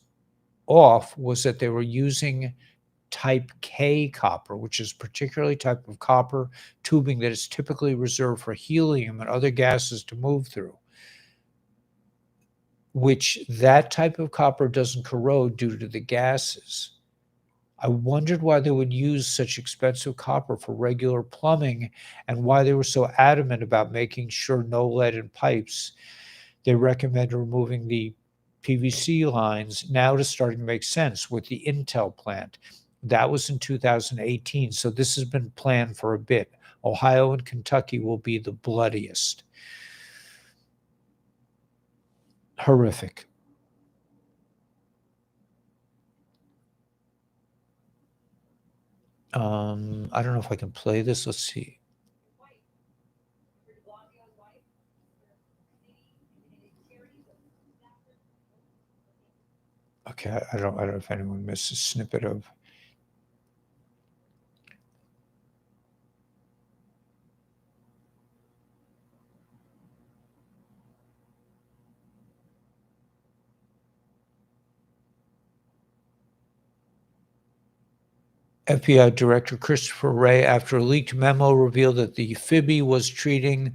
off was that they were using type K copper, which is particularly type of copper tubing that is typically reserved for helium and other gases to move through, which that type of copper doesn't corrode due to the gases. I wondered why they would use such expensive copper for regular plumbing and why they were so adamant about making sure no lead in pipes. They recommend removing the PVC lines now to starting to make sense with the Intel plant. That was in 2018, so this has been planned for a bit. Ohio and Kentucky will be the bloodiest. Horrific. I don't know if I can play this. Let's see. Okay, I don't know if anyone missed a snippet of. FBI Director Christopher Wray, after a leaked memo revealed that the FIBI was treating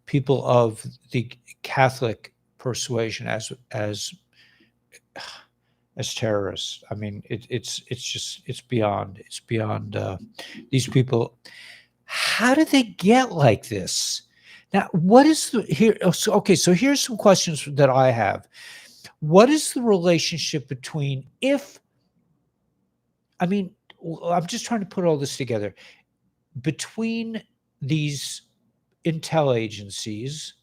people of the Catholic persuasion as terrorists. I mean, it's beyond these people. How did they get like this? Now, what is so here's some questions that I have. What is the relationship between I'm just trying to put all this together, between these intel agencies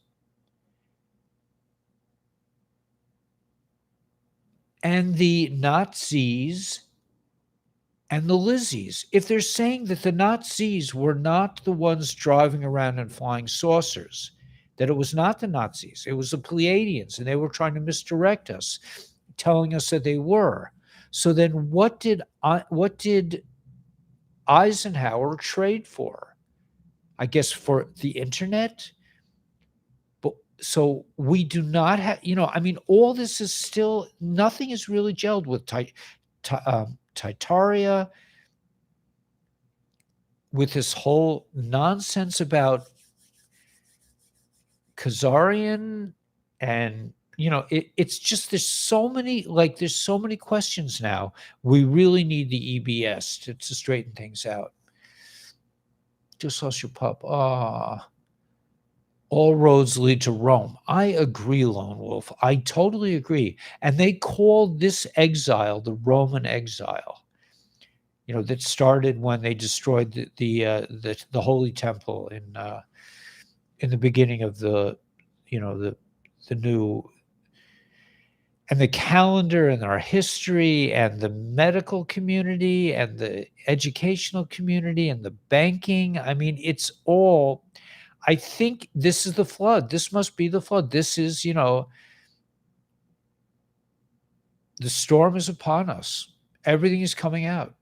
and the Nazis and the Lizzies. If they're saying that the Nazis were not the ones driving around in flying saucers, that it was not the Nazis. It was the Pleiadians, and they were trying to misdirect us, telling us that they were. So then what did Eisenhower trade for? I guess for the internet? But so we do not have, I mean, all this is still, nothing is really gelled with Titaria, with this whole nonsense about Khazarian, and it's just there's so many questions now. We really need the EBS to straighten things out. Just lost your pup. All roads lead to Rome. I agree, Lone Wolf. I totally agree. And they called this exile the Roman exile. That started when they destroyed the Holy Temple in the beginning of the new, and the calendar and our history and the medical community and the educational community and the banking. I mean, it's all, I think this is the flood. This must be the flood. This is, the storm is upon us. Everything is coming out.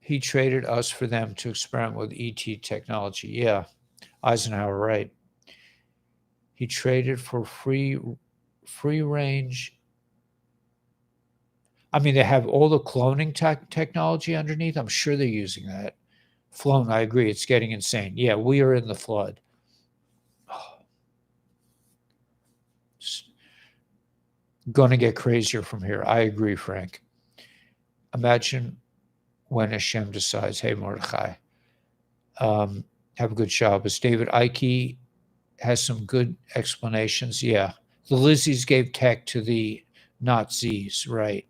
He traded us for them to experiment with ET technology. Yeah, Eisenhower, right. He traded for free range. I mean, they have all the cloning technology underneath. I'm sure they're using that. Flown, I agree. It's getting insane. Yeah, we are in the flood. Oh. It's going to get crazier from here. I agree, Frank. Imagine when Hashem decides, hey, Mordechai, have a good Shabbos. David Icke has some good explanations. Yeah, the Lizzies gave tech to the Nazis, right?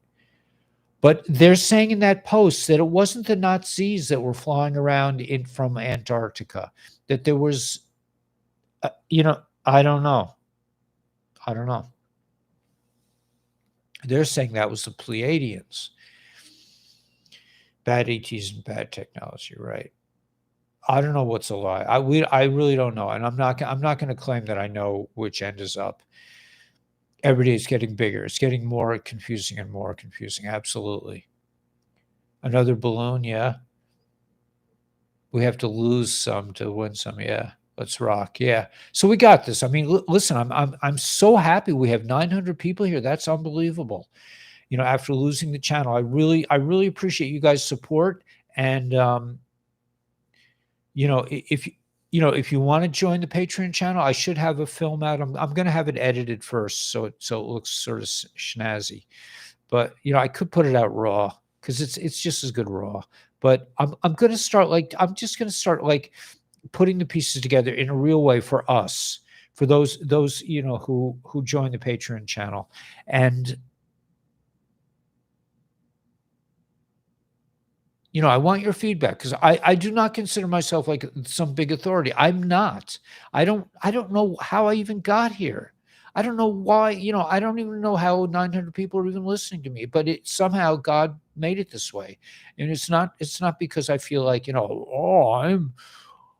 But they're saying in that post that it wasn't the Nazis that were flying around from Antarctica, that there was, I don't know. They're saying that was the Pleiadians. Bad ETs and bad technology, right? I don't know what's a lie. I really don't know, and I'm not going to claim that I know which end is up. Every day it's getting bigger. It's getting more confusing and more confusing. Absolutely. Another balloon, yeah. We have to lose some to win some, yeah. Let's rock, yeah. So we got this. I mean, listen, I'm so happy we have 900 people here. That's unbelievable. After losing the channel, I really appreciate you guys' support. And if you want to join the Patreon channel, I should have a film out. I'm going to have it edited first, so it looks sort of snazzy. But I could put it out raw because it's just as good raw. But I'm going to start I'm just going to start putting the pieces together in a real way for us, for those who join the Patreon channel. And I want your feedback, because I do not consider myself like some big authority. I'm not. I don't know how I even got here. I don't know why, I don't even know how 900 people are even listening to me, but somehow God made it this way. And it's not because I feel like, I'm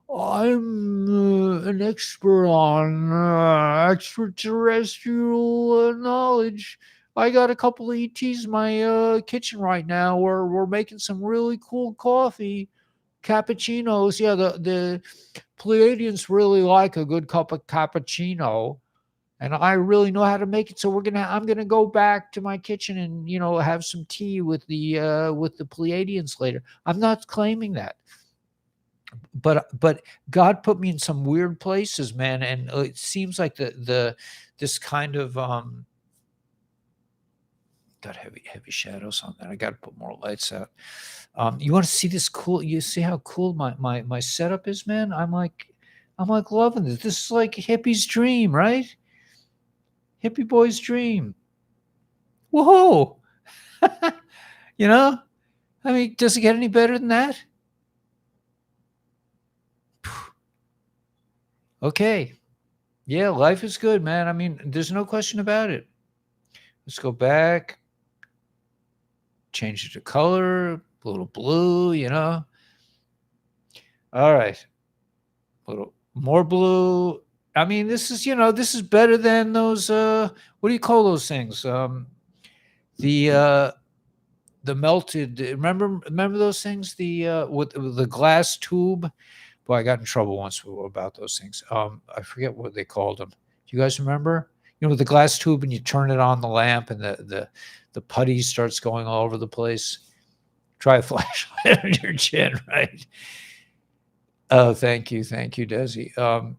an expert on extraterrestrial knowledge. I got a couple of ETs in my kitchen right now where we're making some really cool coffee, cappuccinos. Yeah, the Pleiadians really like a good cup of cappuccino, and I really know how to make it. So I'm gonna go back to my kitchen and have some tea with the Pleiadians later. I'm not claiming that. But God put me in some weird places, man, and it seems like this kind of got heavy shadows on that. I got to put more lights out. You want to see this cool? You see how cool my setup is, man? I'm like loving this. This is like hippie's dream, right? Hippie boy's dream. Whoa! I mean, does it get any better than that? Okay. Yeah, life is good, man. I mean, there's no question about it. Let's go back. Change it to color, a little blue, you know. All right. A little more blue. I mean, this is, this is better than those what do you call those things? The the melted, remember those things? The with the glass tube. Boy, I got in trouble once about those things. I forget what they called them. Do you guys remember? With the glass tube and you turn it on the lamp and the putty starts going all over the place. Try a flashlight on your chin, right? Oh, thank you, Desi.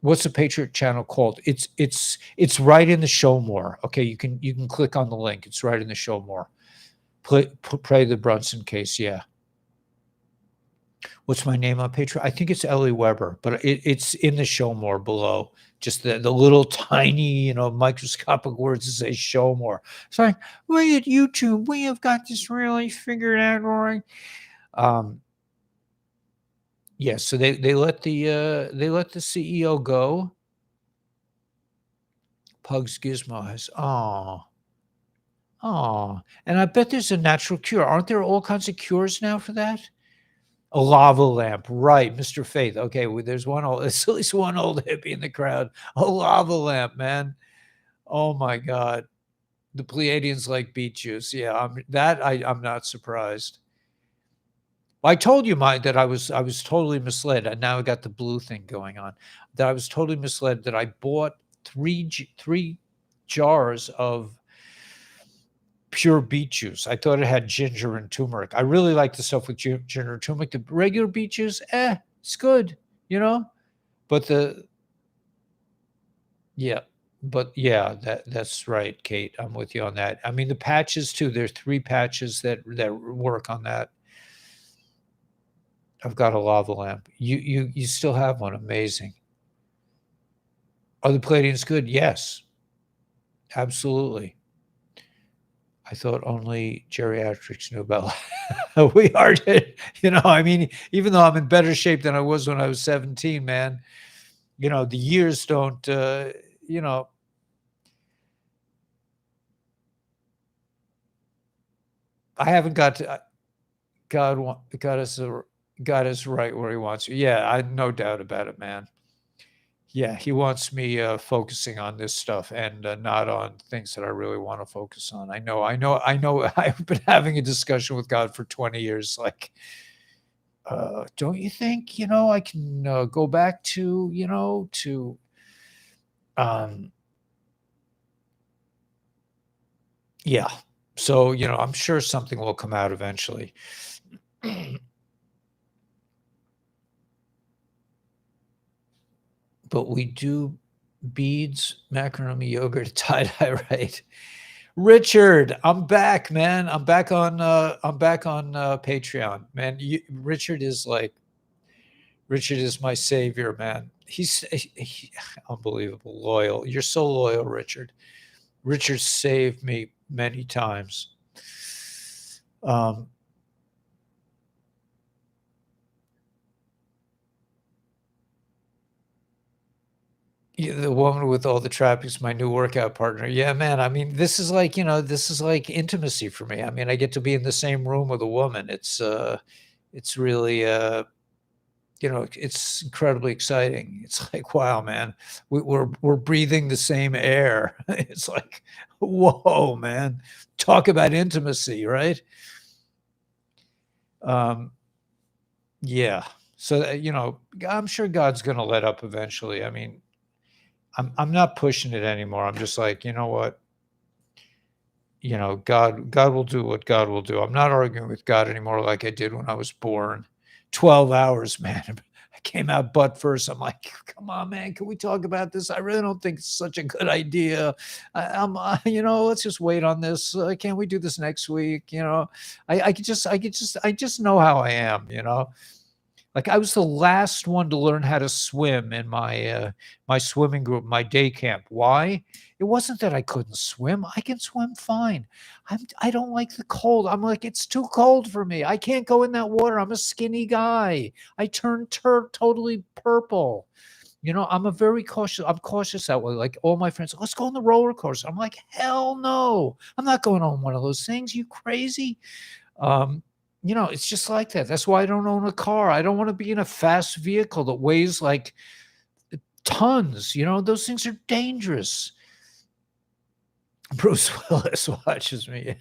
What's the Patriot channel called? It's right in the show more. Okay, you can click on the link. It's right in the show more. Pray the Brunson case. Yeah. What's my name on Patreon? I think it's Ellie Weber, but it's in the show more below. Just the little tiny, microscopic words that say show more. It's like, we at YouTube, we have got this really figured out, Roy. Yes, so they let the CEO go. Pugs Gizmo has and I bet there's a natural cure. Aren't there all kinds of cures now for that? A lava lamp, right, Mr. Faith. Okay, well, there's at least one old hippie in the crowd. A lava lamp, man. Oh my God. The Pleiadians like beet juice. Yeah, I'm not surprised. Well, I told you that I was totally misled, and now I got the blue thing going on. That I was totally misled. That I bought three jars of pure beet juice. I thought it had ginger and turmeric. I really like the stuff with ginger and turmeric. The regular beet juice, it's good, But that's right, Kate. I'm with you on that. I mean, the patches too. There's 3 patches that work on that. I've got a lava lamp. You still have one. Amazing. Are the Palladians good? Yes, absolutely. I thought only geriatrics knew about. We are, I mean, even though I'm in better shape than I was when I was 17, man, the years don't, I haven't got to, got us right where he wants you. Yeah, I no doubt about it, man. Yeah, he wants me focusing on this stuff and not on things that I really want to focus on. I know. I've been having a discussion with God for 20 years. Like, don't you think, I can go back to, yeah. So, I'm sure something will come out eventually. But we do beads, macaroni yogurt, tie-dye, right? Richard, I'm back, man. I'm back on Patreon. Man, Richard is my savior, man. He's unbelievable, loyal. You're so loyal, Richard. Richard saved me many times. The woman with all the trappings, my new workout partner. Yeah, man. I mean, this is like intimacy for me. I mean, I get to be in the same room with a woman. It's really, it's incredibly exciting. It's like, wow, man, we're breathing the same air. It's like, whoa, man, talk about intimacy, right? Yeah. So, I'm sure God's going to let up eventually. I mean, I'm not pushing it anymore. I'm just like, you know what? God will do what God will do. I'm not arguing with God anymore like I did when I was born. 12 hours, man. I came out butt first. I'm like, come on, man. Can we talk about this? I really don't think it's such a good idea. Let's just wait on this. Can't we do this next week? I just know how I am, Like I was the last one to learn how to swim in my my swimming group, my day camp. Why? It wasn't that I couldn't swim. I can swim fine. I don't like the cold. I'm like, it's too cold for me. I can't go in that water. I'm a skinny guy. I turn totally purple. I'm cautious that way. Like all my friends, let's go on the roller coaster. I'm like, hell no, I'm not going on one of those things. You crazy? Um, it's just like that. That's why I don't own a car. I don't want to be in a fast vehicle that weighs like tons. Those things are dangerous. Bruce Willis watches me.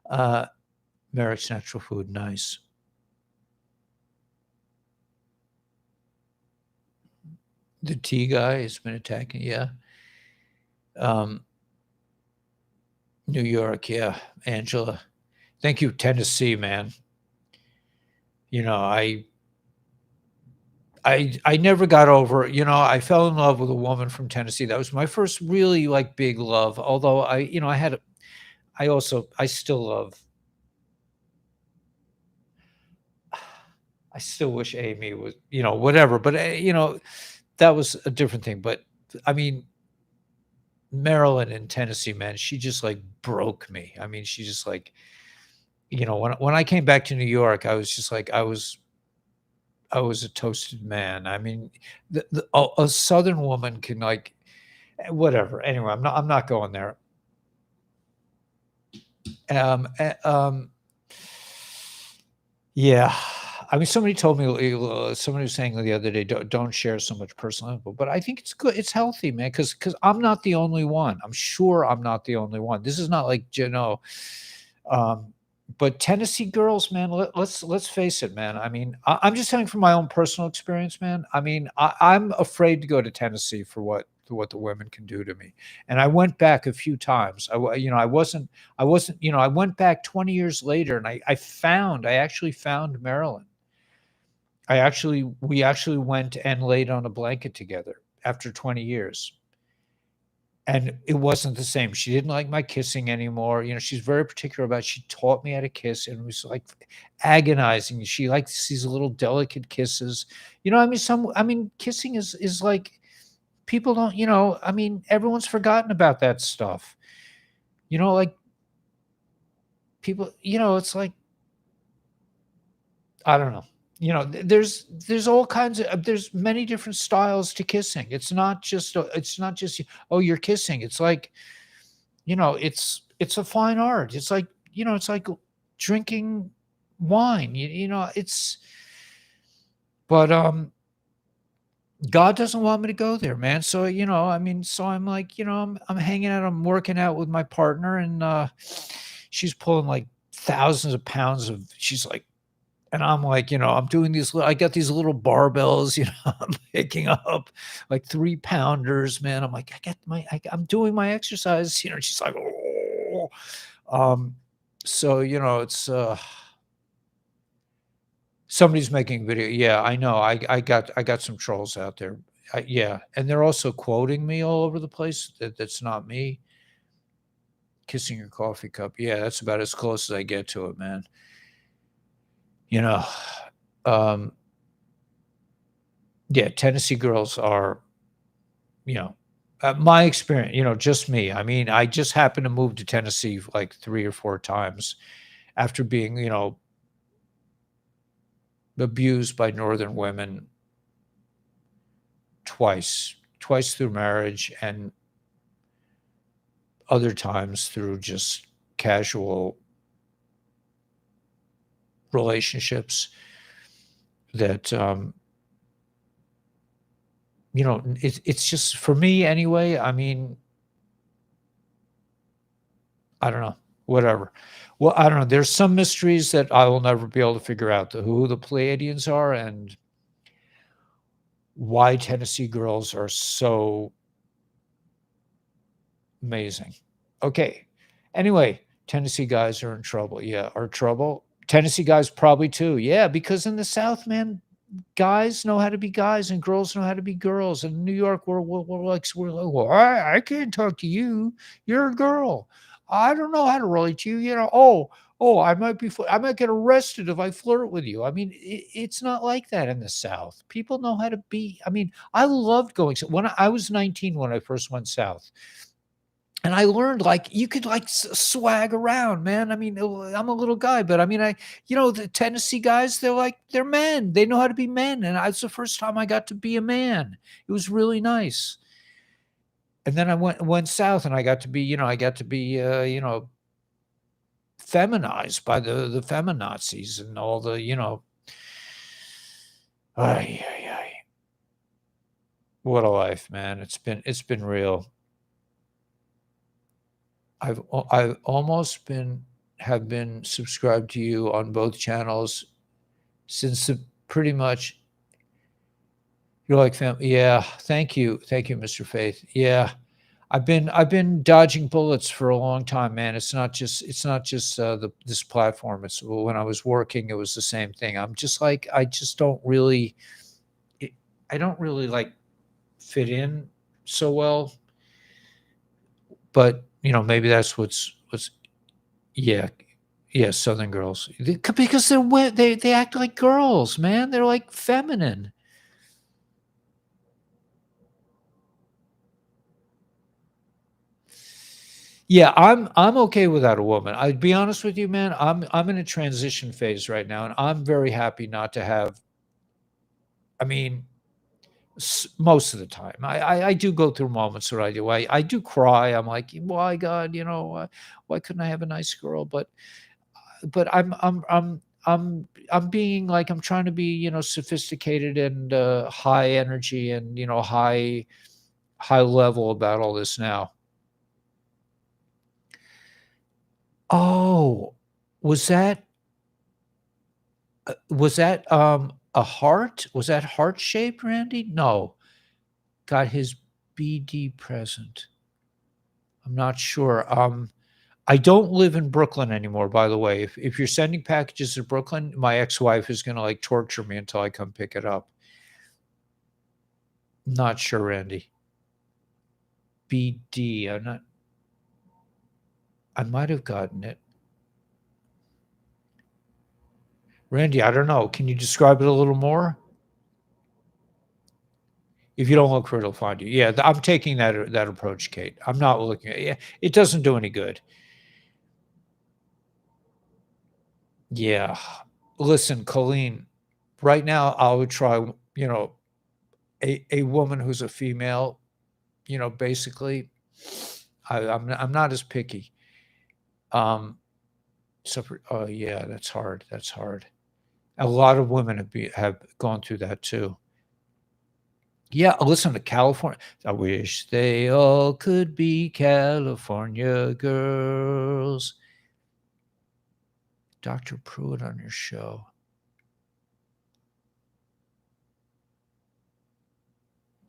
uh, Merrick's Natural Food, nice. The tea guy has been attacking, yeah. New York, yeah. Angela. Thank you, Tennessee, man. I never got over I fell in love with a woman from Tennessee. That was my first really, like, big love, although I still love I still wish Amy was whatever, but, that was a different thing, but, I mean, Maryland and Tennessee, man, she just, like, broke me. I mean, she just, like when I came back to New York, I was just like I was a toasted man. I mean, a Southern woman can, like whatever. Anyway, I'm not going there. Yeah. I mean, somebody told me, somebody was saying the other day, don't share so much personal info, but I think it's good. It's healthy, man, because I'm not the only one. I'm sure I'm not the only one. This is not like, um, but Tennessee girls, man, let's face it, man. I mean, I'm just saying from my own personal experience, man. I mean, I'm afraid to go to Tennessee for what the women can do to me. And I went back a few times. I wasn't. I went back 20 years later, and I actually found Maryland. We actually went and laid on a blanket together after 20 years. And it wasn't the same. She didn't like my kissing anymore. She's very particular about she taught me how to kiss, and it was, like, agonizing. She likes these little delicate kisses. Kissing is like people don't, everyone's forgotten about that stuff. Like people, it's like I don't know. There's all kinds of there's many different styles to kissing. It's not just oh, you're kissing. It's like, it's a fine art. It's like drinking wine. But God doesn't want me to go there, man. So, so I'm like, I'm hanging out, I'm working out with my partner, and she's pulling like thousands of pounds of she's like and I'm like, I'm doing I got these little barbells, I'm picking up like 3 pounders, man. I'm like, I'm doing my exercise, she's like, oh, um, so, somebody's making video. Yeah, I know. I got some trolls out there. Yeah. And they're also quoting me all over the place. That's not me. Kissing your coffee cup. Yeah, that's about as close as I get to it, man. You know, um, yeah, Tennessee girls are, you know, my experience, just me. I mean, I just happened to move to Tennessee like 3 or 4 times after being, abused by northern women twice through marriage and other times through just casual relationships that it's just for me anyway. I mean, I don't know, whatever. Well, I don't know. There's some mysteries that I will never be able to figure out who the Pleiadians are and why Tennessee girls are so amazing. Okay. Anyway, Tennessee guys are in trouble. Yeah, are trouble. Tennessee guys probably too. Yeah, because in the South, man, guys know how to be guys and girls know how to be girls. In New York, we're like, well, I can't talk to you. You're a girl. I don't know how to relate to you. Oh, I might get arrested if I flirt with you. I mean, it's not like that in the South. People know how to be. I mean, I loved going. When I was 19 when I first went south, And I learned like you could like swag around, man. I mean, I'm a little guy, but I mean, the Tennessee guys, they're men. They know how to be men. And it's the first time I got to be a man. It was really nice. And then I went south, and I got to be, feminized by the feminazis and all the, ay, ay, ay. What a life, man. It's been real. I've almost have been subscribed to you on both channels since pretty much. You're like family. Yeah, thank you, Mr. Faith. Yeah, I've been dodging bullets for a long time, man. It's not just this platform. It's when I was working, it was the same thing. I'm just like I just don't really, I don't really like fit in so well. But maybe that's what's yeah. Yeah, Southern girls. Because they act like girls, man. They're like feminine. Yeah, I'm okay without a woman. I'd be honest with you, man. I'm in a transition phase right now, and I'm very happy not to have. I mean, most of the time, I do go through moments where I do. I do cry. I'm like, why God, why couldn't I have a nice girl? But I'm being like I'm trying to be sophisticated and high energy and high level about all this now. Oh, was that a heart? Was that heart shaped, Randy? No, got his BD present. I'm not sure. I don't live in Brooklyn anymore, by the way. If you're sending packages to Brooklyn, my ex-wife is gonna like torture me until I come pick it up. Not sure, Randy. BD. I might have gotten it. Randy, I don't know. Can you describe it a little more? If you don't look for it, it'll find you. Yeah, I'm taking that approach, Kate. I'm not looking at it. It doesn't do any good. Yeah. Listen, Colleen, right now I would try, a woman who's a female, basically. I'm not as picky. So oh yeah, that's hard. That's hard. A lot of women have gone through that too. Yeah, listen to California. I wish they all could be California girls. Dr. Pruitt on your show.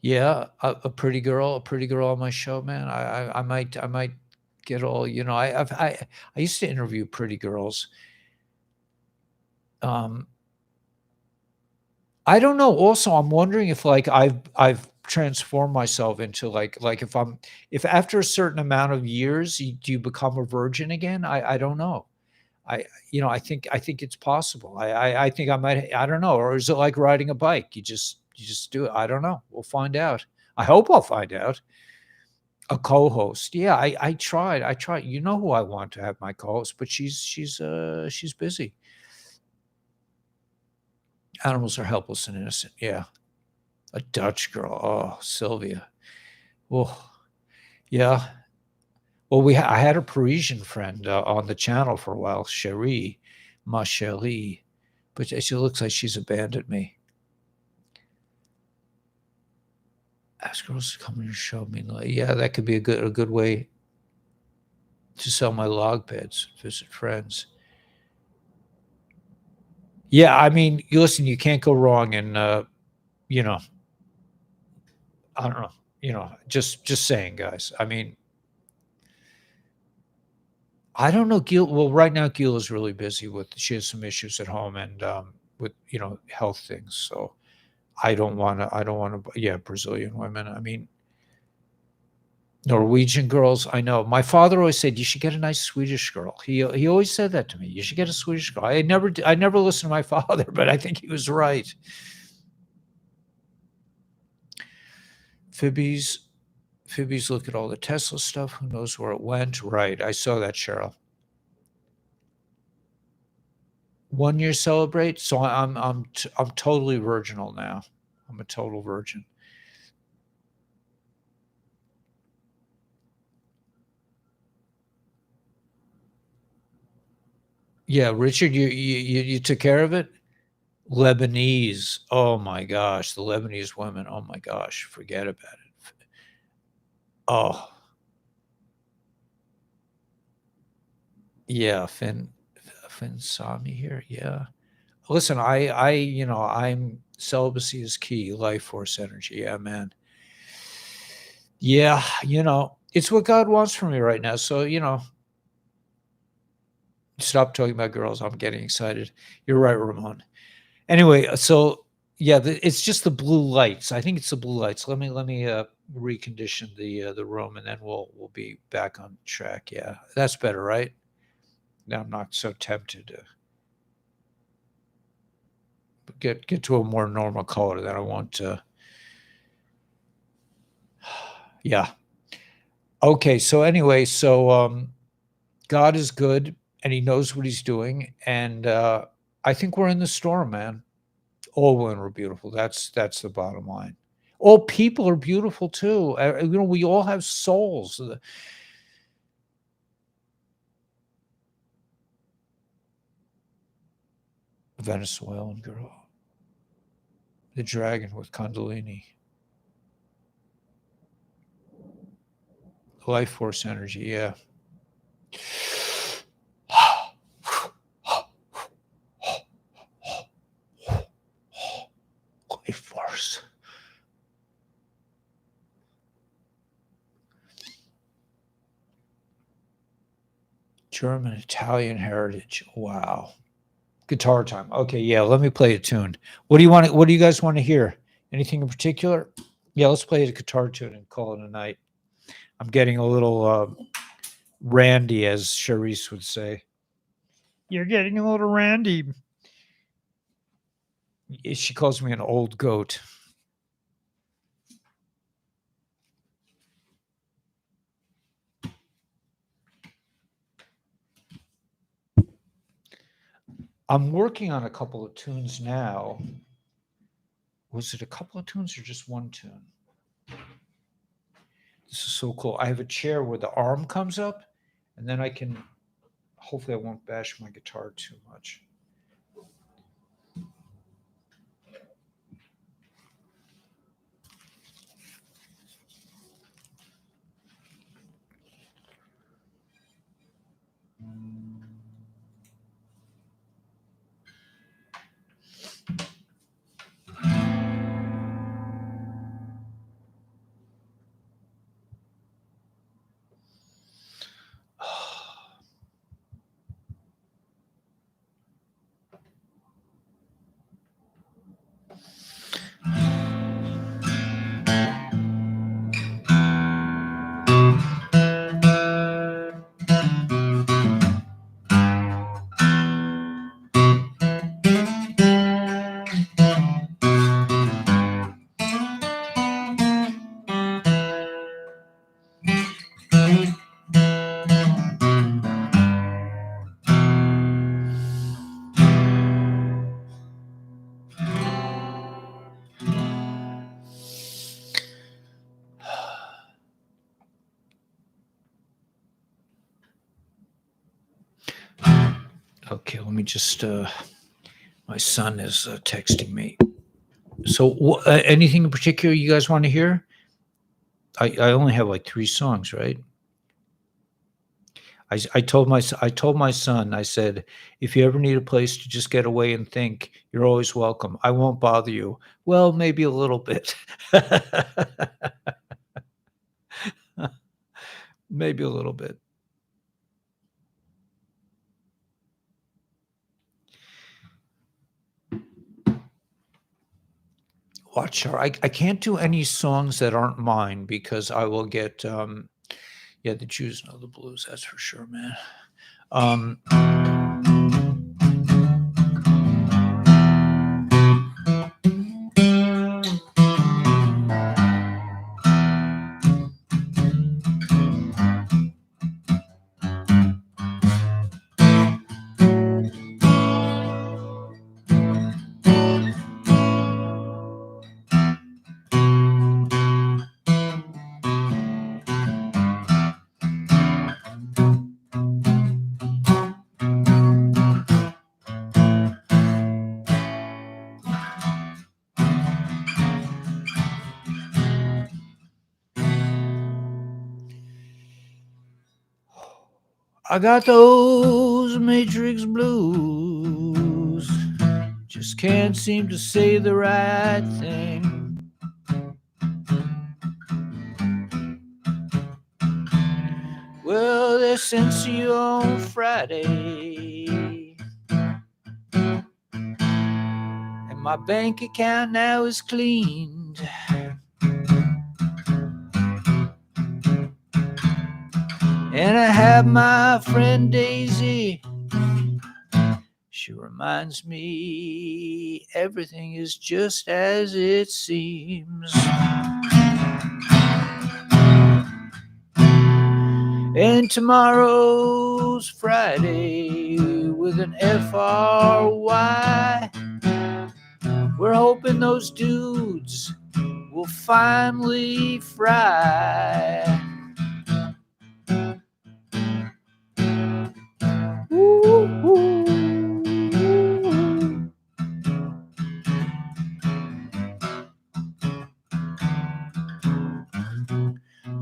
Yeah, a pretty girl on my show, man. I might get all, I used to interview pretty girls. I don't know. Also, I'm wondering if like I've transformed myself into like if after a certain amount of years do you become a virgin again? I don't know. I think it's possible. I think I might. I don't know. Or is it like riding a bike? You just do it. I don't know. We'll find out. I hope I'll find out. A co-host. Yeah, I tried. I tried. You know who I want to have my co-host, but she's busy. Animals are helpless and innocent. Yeah. A Dutch girl. Oh, Sylvia. Oh, yeah. Well, I had a Parisian friend on the channel for a while, Cherie, ma chérie, but she looks like she's abandoned me. Ask girls to come on your show. I mean, like, yeah, that could be a good way to sell my log beds, visit friends. Yeah, I mean, listen, you can't go wrong in, you know, I don't know, just saying, guys. I mean, I don't know, Gil. Well, right now, Gil is really busy she has some issues at home and with health things. So I don't want to. I don't want to. Yeah, Brazilian women. I mean, Norwegian girls. I know. My father always said you should get a nice Swedish girl. He always said that to me. You should get a Swedish girl. I never listened to my father, but I think he was right. Phoebe's Phoebe's look at all the Tesla stuff. Who knows where it went? Right. I saw that, Cheryl. 1 year celebrate. So I'm totally virginal now. I'm a total virgin. Yeah, Richard, you took care of it? Lebanese. Oh my gosh, the Lebanese women. Oh my gosh, forget about it. Oh, yeah, Finn saw me here. Yeah. Listen, I'm celibacy is key, life force energy. Yeah, man. Yeah, it's what God wants from me right now. So, stop talking about girls. I'm getting excited. You're right, Ramon. Anyway, so yeah, it's just the blue lights. I think it's the blue lights. Let me recondition the room, and then we'll be back on track. Yeah, that's better, right? Now I'm not so tempted to get to a more normal color that I want to. Yeah. Okay. So anyway, God is good, and He knows what He's doing, and I think we're in the storm, man. All women are beautiful. That's the bottom line. All people are beautiful too. We all have souls. Venezuelan girl, the dragon with Kundalini, life force energy. Yeah. Life force. German, Italian heritage. Wow. Guitar time. Okay, yeah, let me play a tune. What do you guys want to hear? Anything in particular? Yeah, let's play a guitar tune and call it a night. I'm getting a little randy, as Charisse would say. You're getting a little randy. She calls me an old goat. I'm working on a couple of tunes now. Was it a couple of tunes or just one tune? This is so cool. I have a chair where the arm comes up, and then I can, hopefully I won't bash my guitar too much. Okay, let me just. My son is texting me. So, anything in particular you guys want to hear? I only have like 3 songs, right? I told my son, I said, if you ever need a place to just get away and think, you're always welcome. I won't bother you. Well, maybe a little bit. Maybe a little bit. Watch her. I can't do any songs that aren't mine because I will get yeah, the Jews know the blues, that's for sure, man. I got those Matrix blues. Just can't seem to say the right thing. Well, they sent you on Friday, and my bank account now is cleaned. And I have my friend Daisy. She reminds me everything is just as it seems. And tomorrow's Friday with an FRY. We're hoping those dudes will finally fry. Ooh.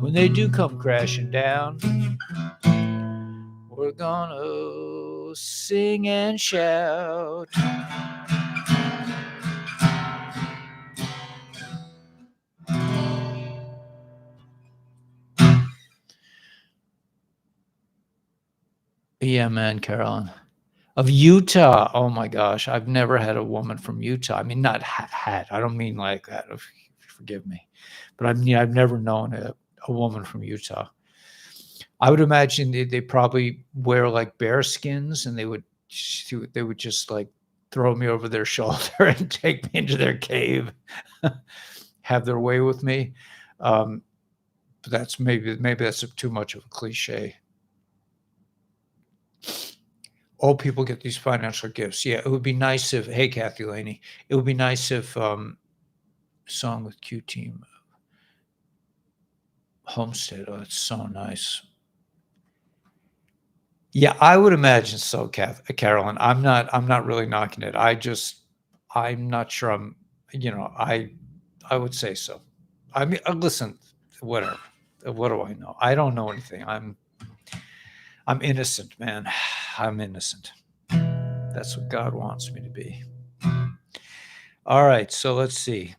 When they do come crashing down, we're gonna sing and shout. Yeah, man, Carolyn. Of Utah. Oh my gosh. I've never had a woman from Utah. I mean, not had. I don't mean like that. Forgive me. But I've never known a woman from Utah. I would imagine they probably wear like bear skins, and they would just like throw me over their shoulder and take me into their cave, have their way with me. But that's maybe that's too much of a cliche. All people get these financial gifts. Yeah, it would be nice if, hey, Kathy Laney, it would be nice if song with Q Team Homestead. Oh, it's so nice. Yeah, I would imagine so, Carolyn. I'm not really knocking it. I'm not sure I would say so. I mean, listen, whatever. What do I know? I don't know anything. I'm innocent, man. I'm innocent. That's what God wants me to be. All right, so let's see.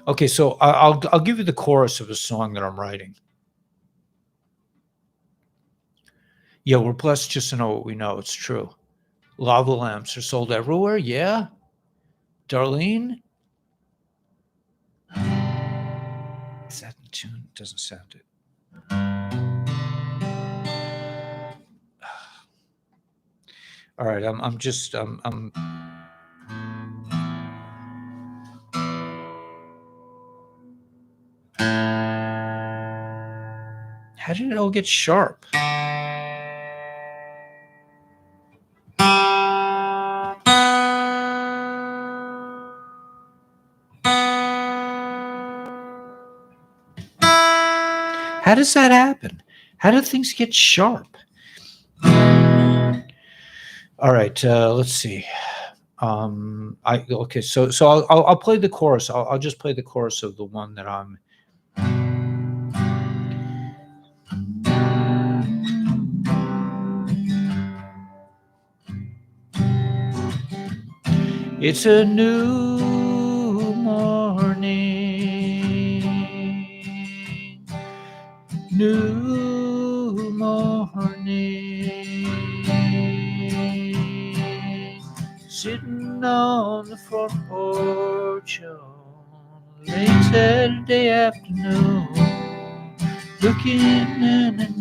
Okay, so I'll give you the chorus of a song that I'm writing. Yeah, we're blessed just to know what we know. It's true. Lava lamps are sold everywhere. Yeah, Darlene. Is that the tune? Doesn't sound it. All right, I'm just how did it all get sharp? How does that happen? How do things get sharp? All right, let's see. Okay, so I'll play the chorus. I'll just play the chorus of the one that I'm. It's a new morning, new morning, sitting on the front porch on a late Saturday afternoon, looking in the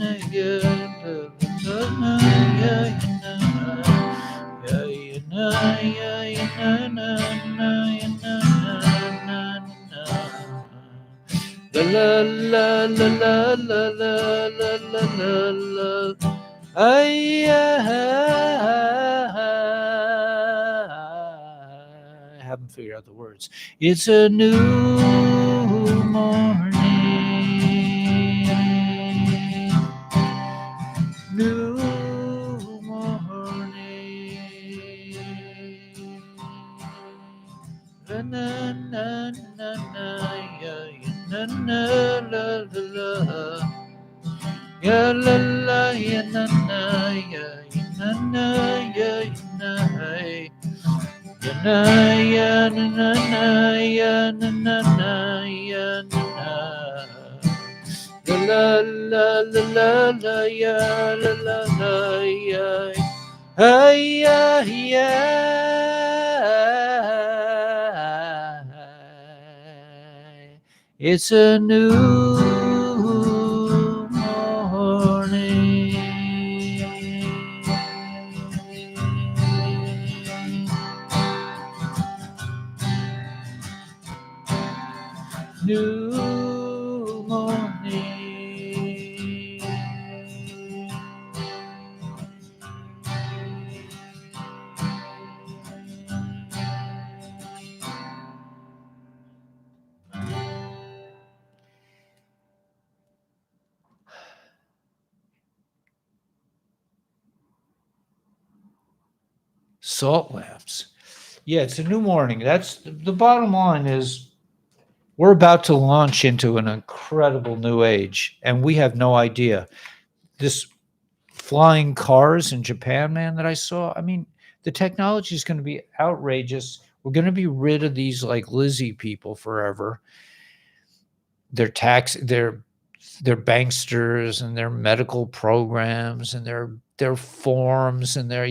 la la la la la la la la la. I haven't figured out the words. It's a new morning, new morning. La la la la la ya la la la ya. Ay ya ya. It's a new morning. New morning. Salt lamps. Yeah, it's a new morning. That's the bottom line is we're about to launch into an incredible new age, and we have no idea. This flying cars in Japan, man, that I saw. I mean, the technology is going to be outrageous. We're going to be rid of these like Lizzie people forever. Their banksters and their medical programs and their forms and their,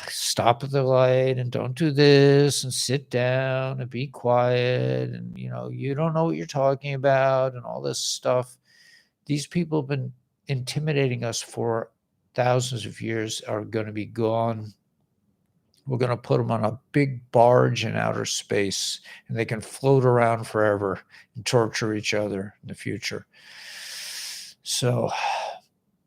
stop at the light and don't do this and sit down and be quiet and you don't know what you're talking about and all this stuff. These people have been intimidating us for thousands of years are going to be gone. We're going to put them on a big barge in outer space and they can float around forever and torture each other in the future. So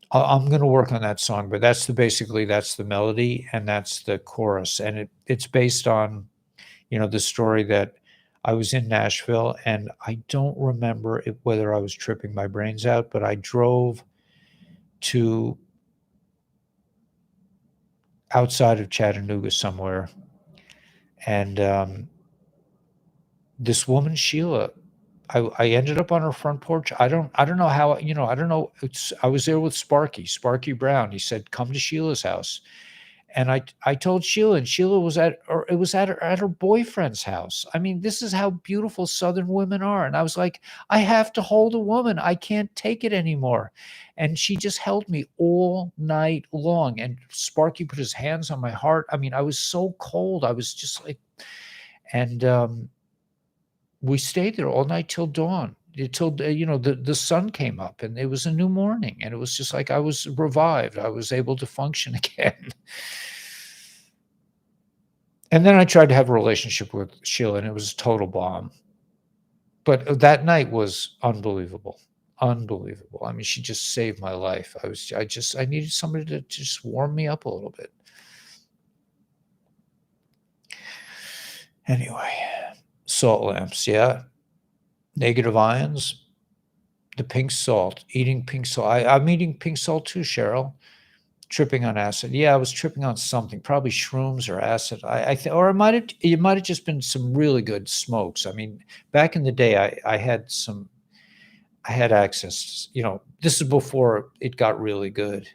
I'm going to work on that song, but that's the melody and that's the chorus. And it's based on, the story that I was in Nashville and I don't remember whether I was tripping my brains out, but I drove to outside of Chattanooga somewhere. And this woman, Sheila, I ended up on her front porch. I don't know how, I don't know. I was there with Sparky Brown. He said, come to Sheila's house. And I told Sheila, and Sheila was at her boyfriend's house. I mean, this is how beautiful Southern women are. And I was like, I have to hold a woman. I can't take it anymore. And she just held me all night long. And Sparky put his hands on my heart. I mean, I was so cold. I was just like, and we stayed there all night till dawn. Until the sun came up and it was a new morning and it was just like I was revived. I was able to function again. And then I tried to have a relationship with Sheila and it was a total bomb. But that night was unbelievable. Unbelievable. I mean, she just saved my life. I needed somebody to just warm me up a little bit. Anyway, salt lamps, yeah. Negative ions, the pink salt, eating pink salt. I'm eating pink salt too, Cheryl. Tripping on acid. Yeah, I was tripping on something, probably shrooms or acid. Or it might have just been some really good smokes. I mean, back in the day, I had access. This is before it got really good.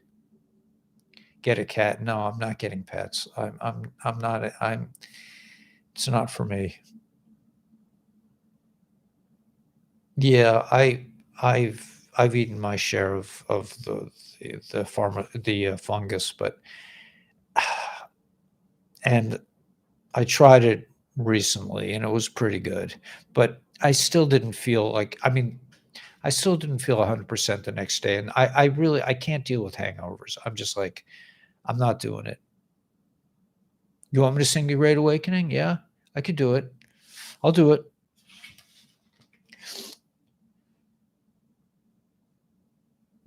Get a cat? No, I'm not getting pets. I'm not. It's not for me. Yeah, I've eaten my share of the fungus, but and I tried it recently and it was pretty good, but I still didn't feel like, I still didn't feel 100% the next day. And I can't deal with hangovers. I'm just like, I'm not doing it. You want me to sing The Great Awakening? Yeah, I could do it. I'll do it.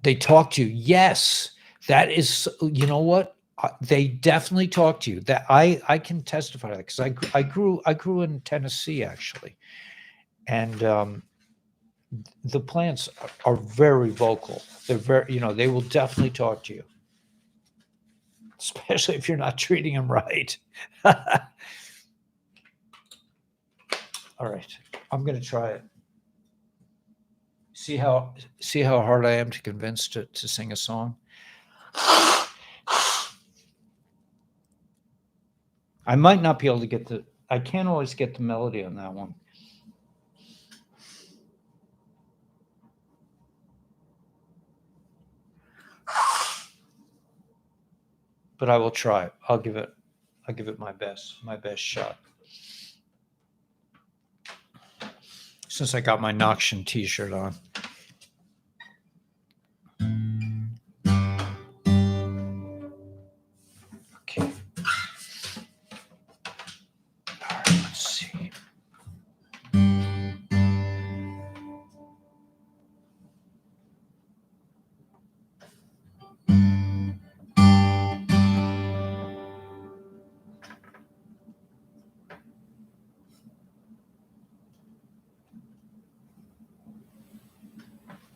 They talk to you. Yes, that is, you know what? They definitely talk to you. That I can testify to that because I grew in Tennessee actually, and the plants are very vocal. They're very, they will definitely talk to you, especially if you're not treating them right. All right, I'm going to try it. See how hard I am to convince to sing a song. I might not be able to get I can't always get the melody on that one. But I will try. I'll give it my best shot. Since I got my Noxian t-shirt on. Okay. All right, let's see.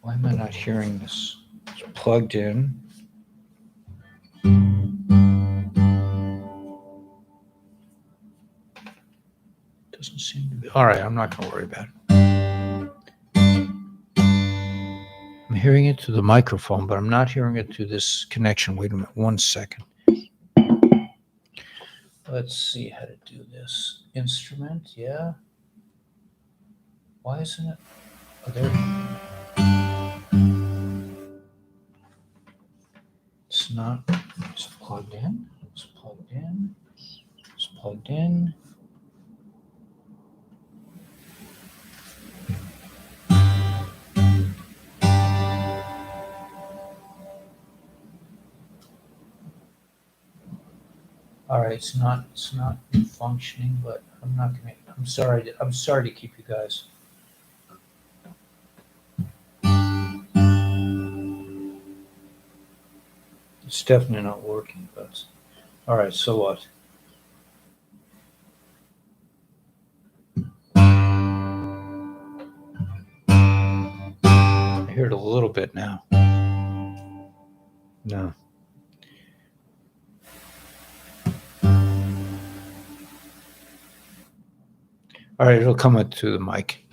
Why am I not hearing this? It's plugged in. Doesn't seem to be. All right, I'm not going to worry about it. I'm hearing it through the microphone, but I'm not hearing it through this connection. Wait a minute, 1 second. Let's see how to do this. Instrument, yeah. Why isn't it? Oh, there. It's not. It's plugged in. It's plugged in. It's plugged in. All right, it's not functioning, but I'm not gonna. I'm sorry to keep you guys. It's definitely not working, but all right. So what? I hear it a little bit now. No. All right, it'll come up to the mic.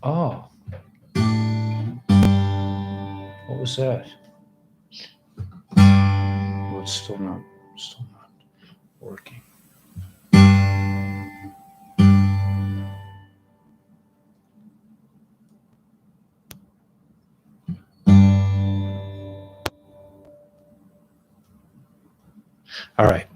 Oh. What was that? Oh, it's still not working. All right.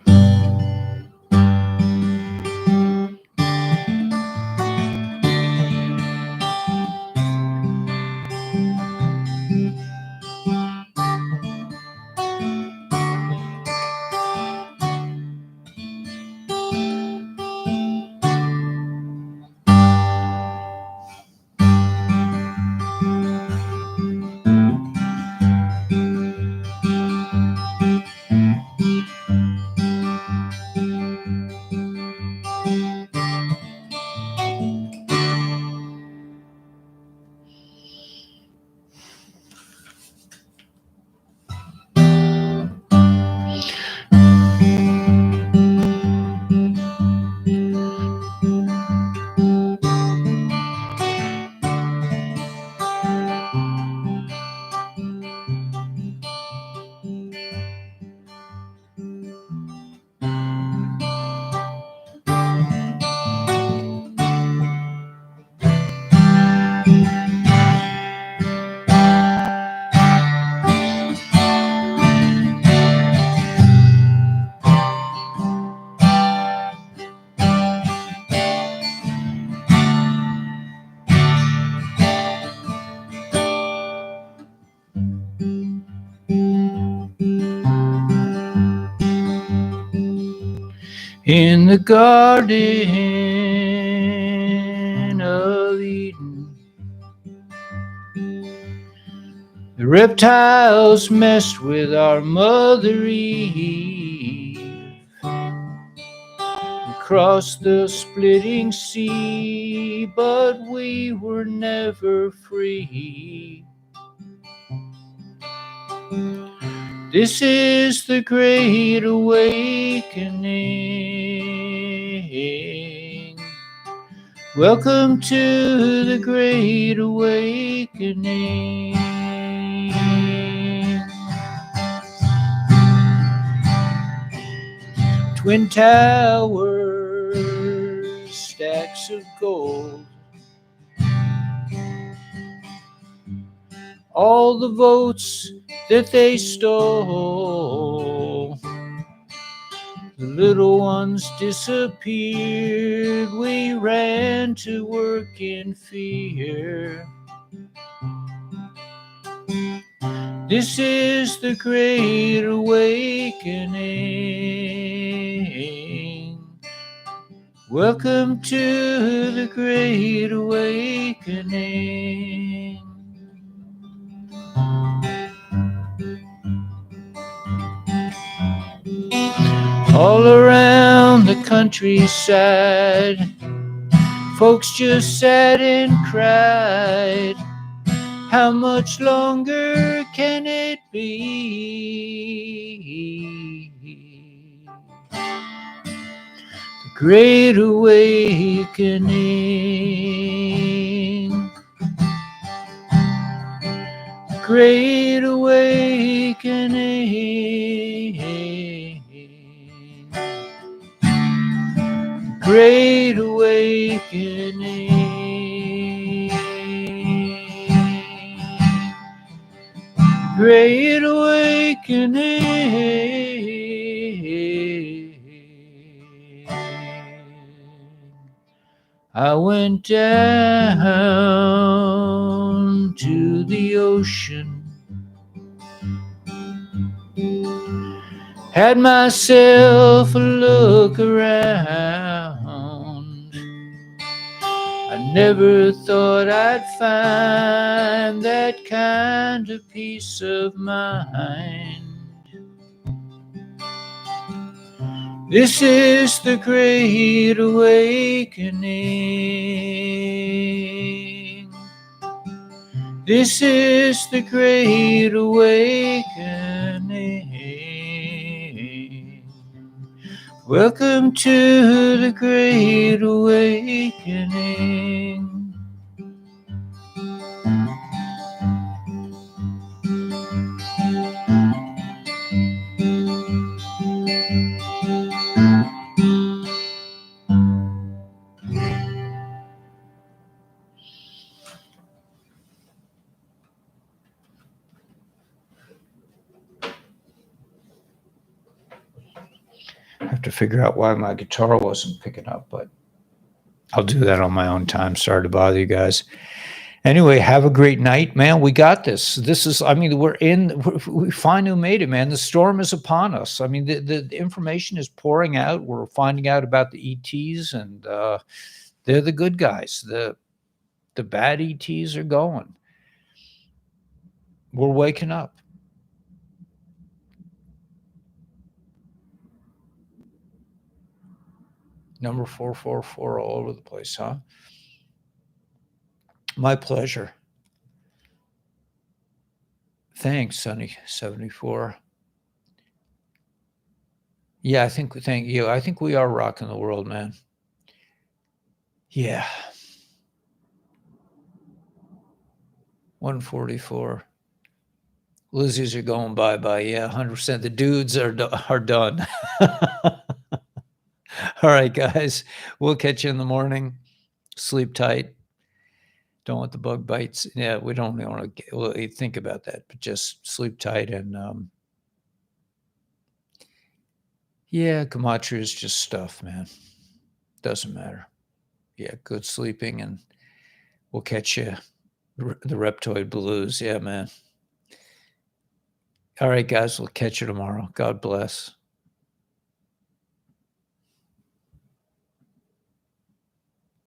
In the Garden of Eden, the reptiles messed with our Mother Eve. across the splitting sea, but we were never free. This is the Great Awakening. Welcome to the Great Awakening. Twin towers, stacks of gold, all the votes that they stole. The little ones disappeared. We ran to work in fear. This is the Great Awakening. Welcome to the Great Awakening. All around the countryside, folks just sat and cried. How much longer can it be? The Great Awakening. Great Awakening. Great Awakening. Great Awakening. I went down to the ocean, had myself a look around. I never thought I'd find that kind of peace of mind. This is the Great Awakening. This is the Great Awakening. Welcome to the Great Awakening. I have to figure out why my guitar wasn't picking up, but I'll do that on my own time. Sorry to bother you guys. Anyway, have a great night, man. We got this. This is, I mean, we finally made it, man. The storm is upon us. I mean, the information is pouring out. We're finding out about the ETs, and they're the good guys. The bad ETs are going. We're waking up. Number 444 all over the place, huh? My pleasure. Thanks, Sunny74. Yeah, thank you. I think we are rocking the world, man. Yeah. 144. Lizzie's are going bye-bye. Yeah, 100%. The dudes are done. All right, guys. We'll catch you in the morning. Sleep tight. Don't want the bug bites. Yeah, we don't want to think about that, but just sleep tight. And yeah, gematria is just stuff, man. Doesn't matter. Yeah, good sleeping, and we'll catch you. The Reptoid Blues. Yeah, man. All right, guys. We'll catch you tomorrow. God bless.